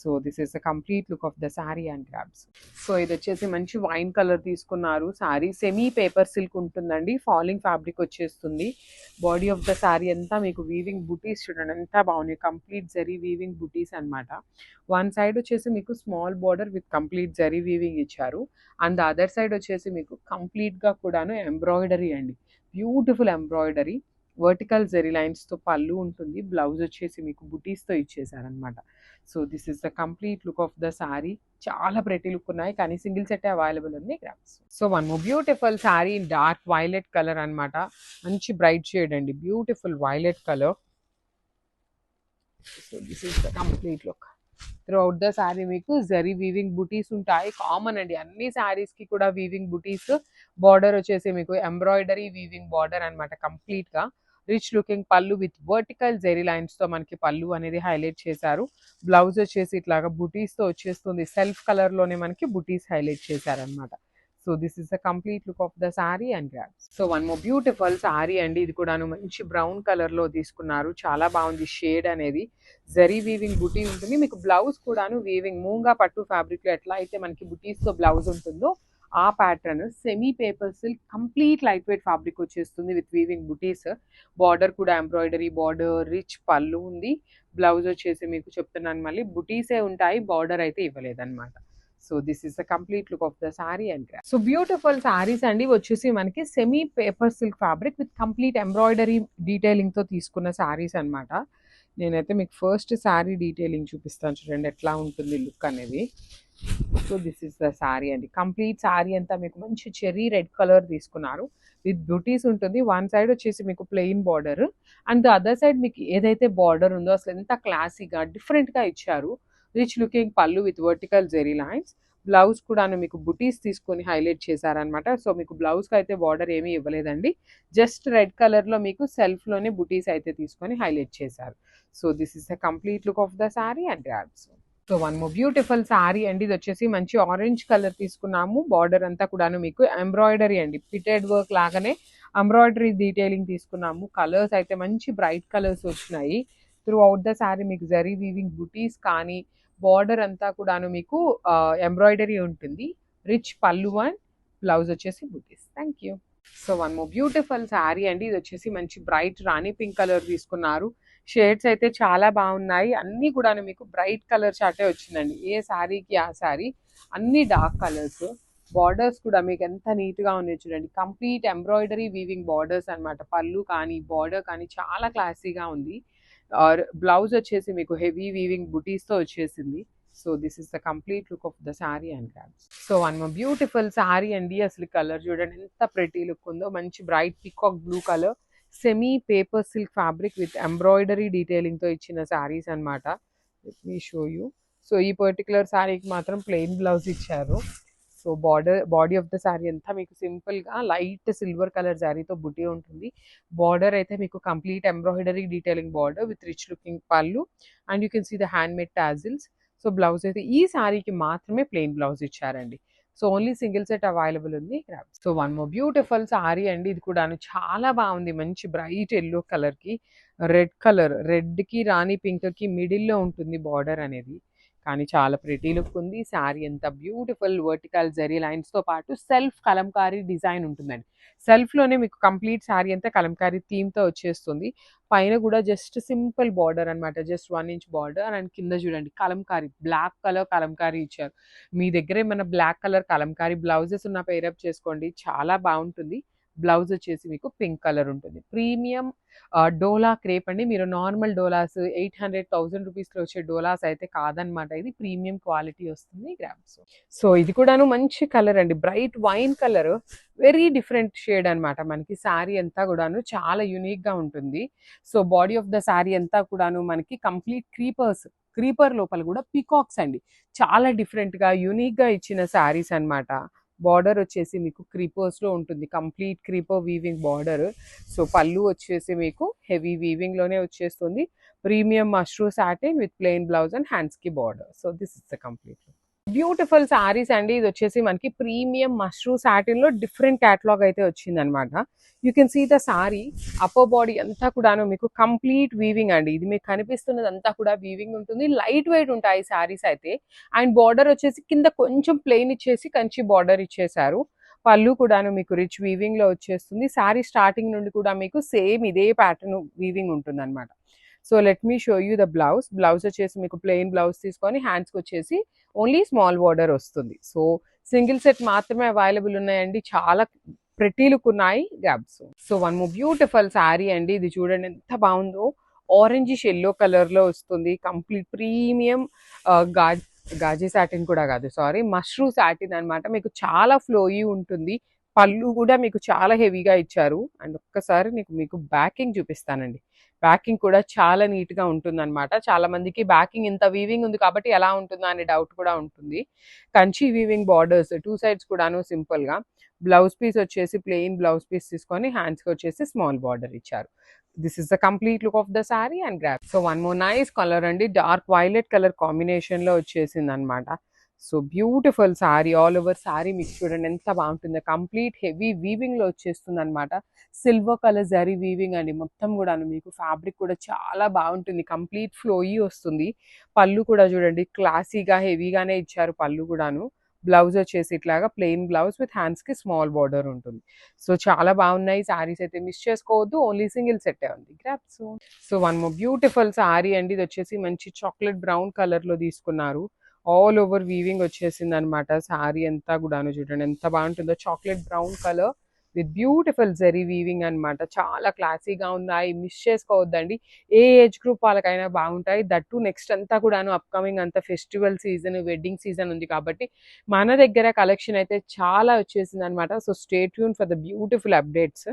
So this is the complete look of the sari and grabs. So ఇది వచ్చేసి మంచి వైన్ కలర్ తీసుకున్నారు. శారీ సెమీ పేపర్ సిల్క్ ఉంటుందండి, ఫాలింగ్ ఫ్యాబ్రిక్ వచ్చేస్తుంది. బాడీ ఆఫ్ ద శారీ అంతా మీకు వీవింగ్ బుటీస్ చూడండి ఎంత బాగున్నాయి, కంప్లీట్ జరీ వీవింగ్ బుటీస్ అనమాట. వన్ సైడ్ వచ్చేసి మీకు small border with complete zari weaving ఇచ్చారు. అండ్ ద అదర్ సైడ్ వచ్చేసి మీకు కంప్లీట్గా కూడాను ఎంబ్రాయిడరీ అండి, బ్యూటిఫుల్ ఎంబ్రాయిడరీ. వర్టికల్ జెరీ లైన్స్తో పళ్ళు ఉంటుంది. బ్లౌజ్ వచ్చేసి మీకు బుటీస్తో ఇచ్చేసారనమాట. So this is the complete look of the sari. చాలా ప్రెటీ లుక్ ఉన్నాయి, కానీ సింగిల్ సెట్ అవైలబుల్ ఉంది grabs. So one more beautiful sari in dark violet colour అనమాట. మంచి బ్రైట్ షేడ్ అండి, beautiful violet colour. So this is the complete look. Throughout the sari మీకు zari weaving బుటీస్ ఉంటాయి, common అండి అన్ని శారీస్కి కూడా వీవింగ్ బుటీస్. బార్డర్ వచ్చేసి మీకు ఎంబ్రాయిడరీ వీవింగ్ బార్డర్ అనమాట కంప్లీట్గా. రిచ్ లుకింగ్ పళ్ళు విత్ వర్టికల్ జెరీ లైన్స్తో మనకి పళ్ళు అనేది హైలైట్ చేశారు. బ్లౌజ్ వచ్చేసి ఇట్లాగా బుటీస్తో వచ్చేస్తుంది, సెల్ఫ్ కలర్లోనే మనకి బుటీస్ హైలైట్ చేశారనమాట. So this is the complete look of the sari and grabs. So one more beautiful sari అండి, ఇది కూడాను మంచి బ్రౌన్ కలర్లో తీసుకున్నారు. చాలా బాగుంది షేడ్ అనేది. జరీ వీవింగ్ బుటీ ఉంటుంది. మీకు బ్లౌజ్ కూడాను వీవింగ్ మూంగా పట్టు ఫ్యాబ్రిక్లో ఎట్లా అయితే మనకి బుటీస్తో బ్లౌజ్ ఉంటుందో ఆ pattern semi paper silk complete light weight fabric వచ్చేస్తుంది విత్ వీవింగ్ బుటీస్. బార్డర్ కూడా ఎంబ్రాయిడరీ బార్డర్, రిచ్ పళ్ళు ఉంది. బ్లౌజ్ వచ్చేసి మీకు చెప్తున్నాను మళ్ళీ బుటీసే ఉంటాయి, బార్డర్ అయితే ఇవ్వలేదన్నమాట. So this is the complete look of the sari and grab. So beautiful saris అండి వచ్చేసి మనకి semi paper silk fabric with complete embroidery డీటెయిలింగ్తో తీసుకున్న శారీస్ అనమాట. నేనైతే మీకు ఫస్ట్ శారీ డీటెయిలింగ్ చూపిస్తాను చూడండి ఎట్లా ఉంటుంది లుక్ అనేది. So this is the sari అండి, కంప్లీట్ శారీ అంతా మీకు మంచి చెర్రీ రెడ్ కలర్ తీసుకున్నారు విత్ బ్యూటీస్ ఉంటుంది. వన్ సైడ్ వచ్చేసి మీకు plain border and the other side మీకు ఏదైతే బార్డర్ ఉందో అసలు ఎంత క్లాసీగా డిఫరెంట్గా ఇచ్చారు. రిచ్ లుకింగ్ పళ్ళు with vertical zari lines. Blouse కూడాను మీకు బుటీస్ తీసుకొని హైలైట్ చేశారనమాట. సో మీకు బ్లౌజ్కి అయితే బార్డర్ ఏమీ ఇవ్వలేదండి, జస్ట్ రెడ్ కలర్లో మీకు సెల్ఫ్లోనే బుటీస్ అయితే తీసుకొని హైలైట్ చేశారు. So this is the complete look of the sari and grabs. So one more beautiful sari అండి. ఇది వచ్చేసి మంచి ఆరెంజ్ కలర్ తీసుకున్నాము. బార్డర్ అంతా కూడాను మీకు ఎంబ్రాయిడరీ అండి, పిటెడ్ వర్క్ లాగానే ఎంబ్రాయిడరీ డీటెయిలింగ్ తీసుకున్నాము. కలర్స్ అయితే మంచి బ్రైట్ కలర్స్ వచ్చినాయి. త్రూ అవుట్ ద శారీ మీకు జరీ వీవింగ్ బుటీస్ కానీ, బార్డర్ అంతా కూడాను మీకు ఎంబ్రాయిడరీ ఉంటుంది. రిచ్ పళ్ళు అండ్ బ్లౌజ్ వచ్చేసి బుటీస్. Thank you. So one more beautiful sari అండి. ఇది వచ్చేసి మంచి బ్రైట్ రాణి పింక్ కలర్ తీసుకున్నారు. షేడ్స్ అయితే చాలా బాగున్నాయి. అన్నీ కూడా మీకు బ్రైట్ కలర్ చాటే వచ్చిందండి. ఏ శారీకి ఆ శారీ అన్ని డార్క్ కలర్స్. బార్డర్స్ కూడా మీకు ఎంత నీట్గా ఉన్నాయి చూడండి. కంప్లీట్ ఎంబ్రాయిడరీ వీవింగ్ బార్డర్స్ అనమాట. పళ్ళు కానీ బార్డర్ కానీ చాలా క్లాసీగా ఉంది. బ్లౌజ్ వచ్చేసి మీకు హెవీ వీవింగ్ బుటీస్తో వచ్చేసింది. So this is the complete look of the sari and grabs. So one more beautiful sari అండి. అసలు కలర్ చూడండి ఎంత ప్రెటీ లుక్ ఉందో. మంచి bright peacock blue colour, semi paper silk fabric with embroidery డీటెయిలింగ్తో ఇచ్చిన శారీస్ అనమాట. Let me show you. So ఈ పర్టికులర్ శారీకి మాత్రం ప్లెయిన్ బ్లౌజ్ ఇచ్చారు. So body of the sari అంతా మీకు సింపుల్గా లైట్ సిల్వర్ కలర్ శారీతో బుటీ ఉంటుంది. బార్డర్ అయితే మీకు complete embroidery detailing border with rich looking pallu and you can see the handmade tassels. So blouse అయితే ఈ శారీకి మాత్రమే ప్లెయిన్ బ్లౌజ్ ఇచ్చారండి. So only single set available ఉంది. So one more beautiful sari అండి. ఇది కూడాను చాలా బాగుంది. మంచి బ్రైట్ ఎల్లో కలర్కి రెడ్ కలర్, రెడ్కి రాణి పింక్కి మిడిల్లో ఉంటుంది బార్డర్ అనేది. కానీ చాలా ప్రెటీ లుక్ ఉంది. శారీ ఎంత బ్యూటిఫుల్ వర్టికల్ జరీ లైన్స్తో పాటు సెల్ఫ్ కలంకారీ డిజైన్ ఉంటుందండి. సెల్ఫ్లోనే మీకు కంప్లీట్ శారీ అంతా కలంకారీ థీమ్తో వచ్చేస్తుంది. పైన కూడా జస్ట్ సింపుల్ బార్డర్ అనమాట, జస్ట్ 1 ఇంచ్ బార్డర్ అండ్ కింద చూడండి కలంకారీ బ్లాక్ కలర్ కలంకారీ ఇచ్చారు. మీ దగ్గర ఏమైనా బ్లాక్ కలర్ కలంకారీ బ్లౌజెస్ ఉన్న పేరప్ చేసుకోండి, చాలా బాగుంటుంది. బ్లౌజ్ వచ్చేసి మీకు పింక్ కలర్ ఉంటుంది. ప్రీమియం డోలా క్రేప్ అండి. మీరు నార్మల్ డోలాస్ 800,000 రూపీస్లో వచ్చే డోలాస్ అయితే కాదనమాట. ఇది ప్రీమియం క్వాలిటీ వస్తుంది. గ్రామ్స్. సో ఇది కూడాను మంచి కలర్ అండి, bright wine colour, very different shade అనమాట. మనకి శారీ అంతా కూడాను చాలా యూనిక్గా ఉంటుంది. So body of the sari అంతా కూడాను మనకి కంప్లీట్ క్రీపర్ లోపల కూడా పీకాక్స్ అండి. చాలా డిఫరెంట్గా యూనిక్గా ఇచ్చిన శారీస్ అనమాట. బార్డర్ వచ్చేసి మీకు క్రీపర్స్లో ఉంటుంది, complete creeper weaving border. So pallu వచ్చేసి మీకు హెవీ వీవింగ్లోనే వచ్చేస్తుంది. Premium mashru satin with plain blouse and హ్యాండ్స్కి border. So this is the complete beautiful saris అండి. ఇది వచ్చేసి మనకి ప్రీమియం మష్రూ సాటిన్లో డిఫరెంట్ క్యాటలాగ్ అయితే వచ్చిందనమాట. You can see the sari upper body అంతా కూడాను మీకు కంప్లీట్ వీవింగ్ అండి. ఇది మీకు కనిపిస్తున్నది అంతా కూడా వీవింగ్ ఉంటుంది. లైట్ వెయిట్ ఉంటాయి శారీస్ అయితే. అండ్ బార్డర్ వచ్చేసి కింద కొంచెం ప్లెయిన్ ఇచ్చేసి కంచి బార్డర్ ఇచ్చేసారు. పళ్ళు కూడాను మీకు రిచ్ వీవింగ్లో వచ్చేస్తుంది. శారీ స్టార్టింగ్ నుండి కూడా మీకు సేమ్ ఇదే ప్యాటర్న్ వీవింగ్ ఉంటుంది అనమాట. So let me show you the blouse. Blouse వచ్చేసి మీకు ప్లెయిన్ బ్లౌజ్ తీసుకొని హ్యాండ్స్కి వచ్చేసి ఓన్లీ స్మాల్ బార్డర్ వస్తుంది. సో సింగిల్ సెట్ మాత్రమే అవైలబుల్ ఉన్నాయండి. చాలా ప్రెటీ లుక్ ఉన్నాయి. Grabs. So one more beautiful sari అండి. ఇది చూడండి ఎంత బాగుందో. ఆరెంజిష్ ఎల్లో కలర్లో వస్తుంది. కంప్లీట్ ప్రీమియం గాజీ సాటిన్ కూడా కాదు, సారీ, మష్రూ సాటిన్ అనమాట. మీకు చాలా ఫ్లోయీ ఉంటుంది. పళ్ళు కూడా మీకు చాలా హెవీగా ఇచ్చారు. అండ్ ఒక్కసారి మీకు బ్యాకింగ్ చూపిస్తానండి. బ్యాకింగ్ కూడా చాలా నీట్గా ఉంటుందన్నమాట. చాలా మందికి బ్యాకింగ్ ఇంత వీవింగ్ ఉంది కాబట్టి ఎలా ఉంటుందా అనే డౌట్ కూడా ఉంటుంది. కంచి వీవింగ్ బార్డర్స్ 2 సైడ్స్ కూడాను సింపుల్గా. బ్లౌజ్ పీస్ వచ్చేసి ప్లెయిన్ బ్లౌజ్ పీస్ తీసుకొని హ్యాండ్స్కి వచ్చేసి స్మాల్ బార్డర్ ఇచ్చారు. This is the complete look of the sari and grab. So one more nice colour అండి. డార్క్ వైలెట్ కలర్ కాంబినేషన్లో వచ్చేసింది అనమాట. So beautiful sari. All over sari మీకు చూడండి ఎంత బాగుంటుందో. కంప్లీట్ హెవీ వీవింగ్లో వచ్చేస్తుంది అనమాట. సిల్వర్ కలర్ జరీ వీవింగ్ అండి మొత్తం కూడాను. మీకు ఫ్యాబ్రిక్ కూడా చాలా బాగుంటుంది. కంప్లీట్ ఫ్లోయీ వస్తుంది. పళ్ళు కూడా చూడండి క్లాసీగా హెవీగానే ఇచ్చారు పళ్ళు కూడాను. బ్లౌజ్ వచ్చేసి ఇట్లాగా ప్లెయిన్ బ్లౌజ్ విత్ హ్యాండ్స్కి స్మాల్ బార్డర్ ఉంటుంది. సో చాలా బాగున్నాయి శారీస్ అయితే మిస్ చేసుకోవద్దు. ఓన్లీ సింగిల్ సెట్టే ఉంది. Grasp. So one more beautiful sari అండి. ఇది వచ్చేసి మంచి చాక్లెట్ బ్రౌన్ కలర్లో తీసుకున్నారు. ఆల్ ఓవర్ వీవింగ్ వచ్చేసింది అనమాట. శారీ అంతా కూడాను చూడండి ఎంత బాగుంటుందో. Chocolate brown colour with beautiful zari weaving అనమాట. చాలా క్లాసీగా ఉన్నాయి. మిస్ చేసుకోవద్దండి. ఏ ఏజ్ గ్రూప్ వాళ్ళకైనా బాగుంటాయి. దట్టు నెక్స్ట్ అంతా కూడాను అప్కమింగ్ అంతా ఫెస్టివల్ సీజన్, వెడ్డింగ్ సీజన్ ఉంది కాబట్టి మన దగ్గర కలెక్షన్ అయితే చాలా వచ్చేసింది అనమాట. So stay tune for the beautiful updates.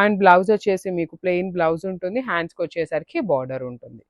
And blouse వచ్చేసి మీకు ప్లెయిన్ బ్లౌజ్ ఉంటుంది. హ్యాండ్స్కి వచ్చేసరికి బార్డర్ ఉంటుంది.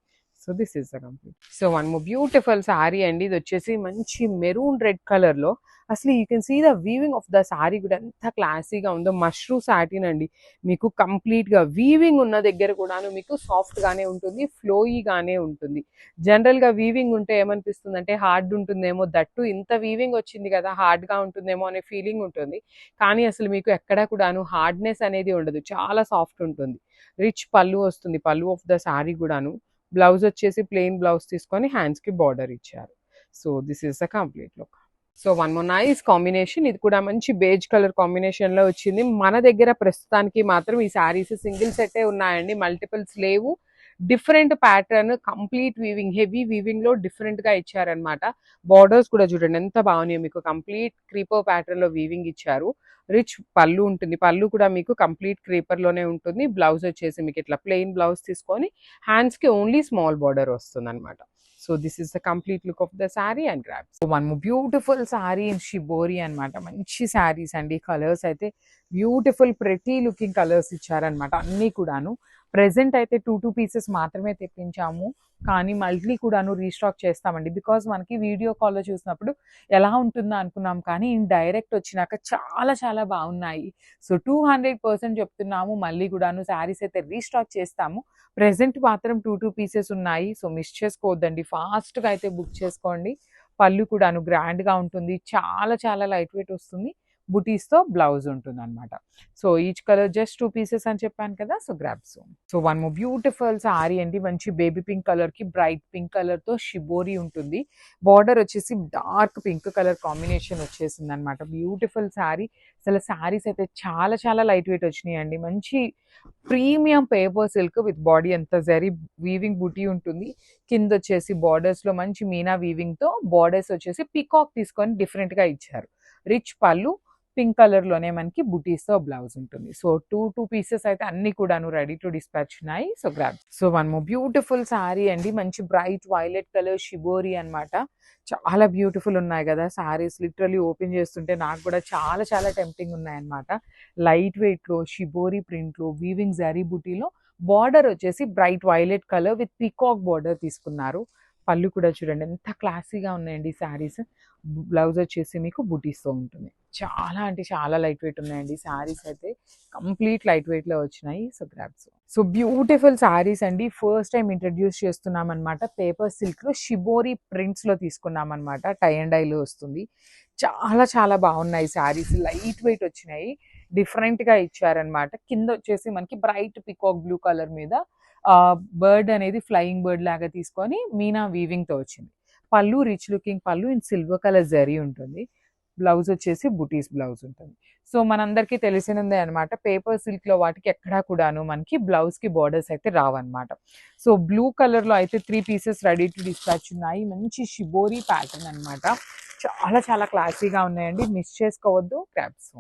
So this is the complete. So one more beautiful sari అండి. ఇది వచ్చేసి మంచి మెరూన్ రెడ్ కలర్ లో, అసలు you can see the weaving of the sari కూడా ఎంత క్లాసీగా ఉందో. మష్రూ సాటిన్ అండి, మీకు కంప్లీట్ గా వీవింగ్ ఉన్న దగ్గర కూడాను మీకు సాఫ్ట్ గానే ఉంటుంది, ఫ్లోయీగానే ఉంటుంది. జనరల్ గా వీవింగ్ ఉంటే ఏమనిపిస్తుంది అంటే హార్డ్ ఉంటుందేమో, దట్టు ఇంత వీవింగ్ వచ్చింది కదా హార్డ్ గా ఉంటుందేమో అనే ఫీలింగ్ ఉంటుంది. కానీ అసలు మీకు ఎక్కడా కూడాను హార్డ్నెస్ అనేది ఉండదు, చాలా సాఫ్ట్ ఉంటుంది. రిచ్ పళ్ళు వస్తుంది, పళ్ళు ఆఫ్ ద శారీ కూడాను. బ్లౌజ్ వచ్చేసి ప్లెయిన్ బ్లౌజ్ తీసుకొని హ్యాండ్స్ కి బార్డర్ ఇచ్చారు. So this is the complete look. So one more nice combination, ఇది కూడా మంచి బేజ్ కలర్ కాంబినేషన్ లో వచ్చింది. మన దగ్గర ప్రస్తుతానికి మాత్రం ఈ శారీస్ సింగిల్ సెట్టే ఉన్నాయండి, మల్టిపుల్స్ లేవు. Different pattern, complete weaving, heavy weaving లో డిఫరెంట్ గా ఇచ్చారనమాట. బార్డర్స్ కూడా చూడండి ఎంత బాగున్నాయో, మీకు కంప్లీట్ క్రీపర్ ప్యాటర్న్ లో వీవింగ్ ఇచ్చారు. రిచ్ పళ్ళు ఉంటుంది, పళ్ళు కూడా మీకు కంప్లీట్ క్రీపర్ లోనే ఉంటుంది. బ్లౌజ్ వచ్చేసి మీకు ఇట్లా ప్లెయిన్ బ్లౌజ్ తీసుకొని హ్యాండ్స్ కి ఓన్లీ స్మాల్ బార్డర్ వస్తుంది అనమాట. So this is the complete look of the sari and grabs. One beautiful sari in shibori అనమాట. మంచి శారీస్ అండి, కలర్స్ అయితే బ్యూటిఫుల్ ప్రెటీ లుకింగ్ కలర్స్ ఇచ్చారనమాట అన్నీ కూడాను. ప్రెసెంట్ అయితే 2 పీసెస్ మాత్రమే తెప్పించాము, కానీ మళ్ళీ కూడాను రీస్టాక్ చేస్తామండి. బికాజ్ మనకి వీడియో కాల్లో చూసినప్పుడు ఎలా ఉంటుందో అనుకున్నాం, కానీ ఇన్ డైరెక్ట్ వచ్చినాక చాలా చాలా బాగున్నాయి. సో 200% చెప్తున్నాము, మళ్ళీ కూడాను శారీస్ అయితే రీస్టాక్ చేస్తాము. ప్రెసెంట్ మాత్రం 2 పీసెస్ ఉన్నాయి, సో మిస్ చేసుకోవద్దండి, ఫాస్ట్గా అయితే బుక్ చేసుకోండి. పళ్ళు కూడాను గ్రాండ్గా ఉంటుంది, చాలా చాలా లైట్ వెయిట్ వస్తుంది. బుటీస్తో బ్లౌజ్ ఉంటుంది అనమాట. So each colour just 2 pieces అని చెప్పాను కదా, so grab soon. So one more beautiful sorry అండి, మంచి బేబీ పింక్ కలర్ కి బ్రైట్ పింక్ కలర్ తో షిబోరి ఉంటుంది. బార్డర్ వచ్చేసి డార్క్ పింక్ కలర్ కాంబినేషన్ వచ్చేసింది అనమాట. Beautiful sorry. అసలు సారీస్ అయితే చాలా చాలా లైట్ వెయిట్ వచ్చినాయి అండి. మంచి premium paper silk with body అంతా జరీ వీవింగ్ బుటీ ఉంటుంది. కింద వచ్చేసి బార్డర్స్ లో మంచి మీనా వీవింగ్ తో బార్డర్స్ వచ్చేసి పికాక్ తీసుకొని డిఫరెంట్ గా ఇచ్చారు. రిచ్ పళ్ళు, పింక్ కలర్ లోనే మనకి బుటీస్ తో బ్లౌజ్ ఉంటుంది. సో 2 పీసెస్ అయితే అన్ని కూడాను రెడీ టు డిస్పాచ్ ఉన్నాయి. So grab. So one more beautiful sorry అండి, మంచి బ్రైట్ వైలెట్ కలర్ షిబోరి అన్నమాట. చాలా బ్యూటిఫుల్ ఉన్నాయి కదా సారీస్, లిటరలీ ఓపెన్ చేస్తుంటే నాకు కూడా చాలా చాలా టెంప్టింగ్ ఉన్నాయి అన్నమాట. లైట్ వెయిట్ లో షిబోరి ప్రింట్ లో వీవింగ్ జరీ బుటీలో బార్డర్ వచ్చేసి bright violet colour with peacock border తీసుకున్నారు. పళ్ళు కూడా చూడండి ఎంత క్లాసీగా ఉన్నాయండి శారీస్. బ్లౌజ్ వచ్చేసి మీకు బుటీస్తో ఉంటుంది. చాలా అంటే చాలా లైట్ వెయిట్ ఉన్నాయండి శారీస్ అయితే, కంప్లీట్ లైట్ వెయిట్ లో వచ్చినాయి. So grabs. So beautiful saris అండి, ఫస్ట్ టైం ఇంట్రడ్యూస్ చేస్తున్నాం అనమాట. పేపర్ సిల్క్ లో షిబోరి ప్రింట్స్ లో తీసుకున్నాం అనమాట. టై అండ్ డైలో వస్తుంది. చాలా చాలా బాగున్నాయి శారీస్, లైట్ వెయిట్ వచ్చినాయి, డిఫరెంట్ గా ఇచ్చారనమాట. కింద వచ్చేసి మనకి బ్రైట్ పికాక్ బ్లూ కలర్ మీద బర్డ్ అనేది ఫ్లయింగ్ బర్డ్ లాగా తీసుకొని మీనా వీవింగ్ తో వచ్చింది. పళ్ళు రిచ్ లుకింగ్ పళ్ళు ఇన్ సిల్వర్ కలర్ జరీ ఉంటుంది. బ్లౌజ్ వచ్చేసి బుటీస్ బ్లౌజ్ ఉంటుంది. సో మనందరికీ తెలిసినదే అనమాట, పేపర్ సిల్క్ లో వాటికి ఎక్కడా కూడాను మనకి బ్లౌజ్ కి బార్డర్స్ అయితే రావన్నమాట. సో బ్లూ కలర్ లో అయితే 3 పీసెస్ రెడీ టు డిస్పాచ్ ఉన్నాయి. మంచి షిబోరి ప్యాటర్న్ అనమాట. చాలా చాలా క్లాసీగా ఉన్నాయండి, మిస్ చేసుకోవద్దు. క్రాబ్స్.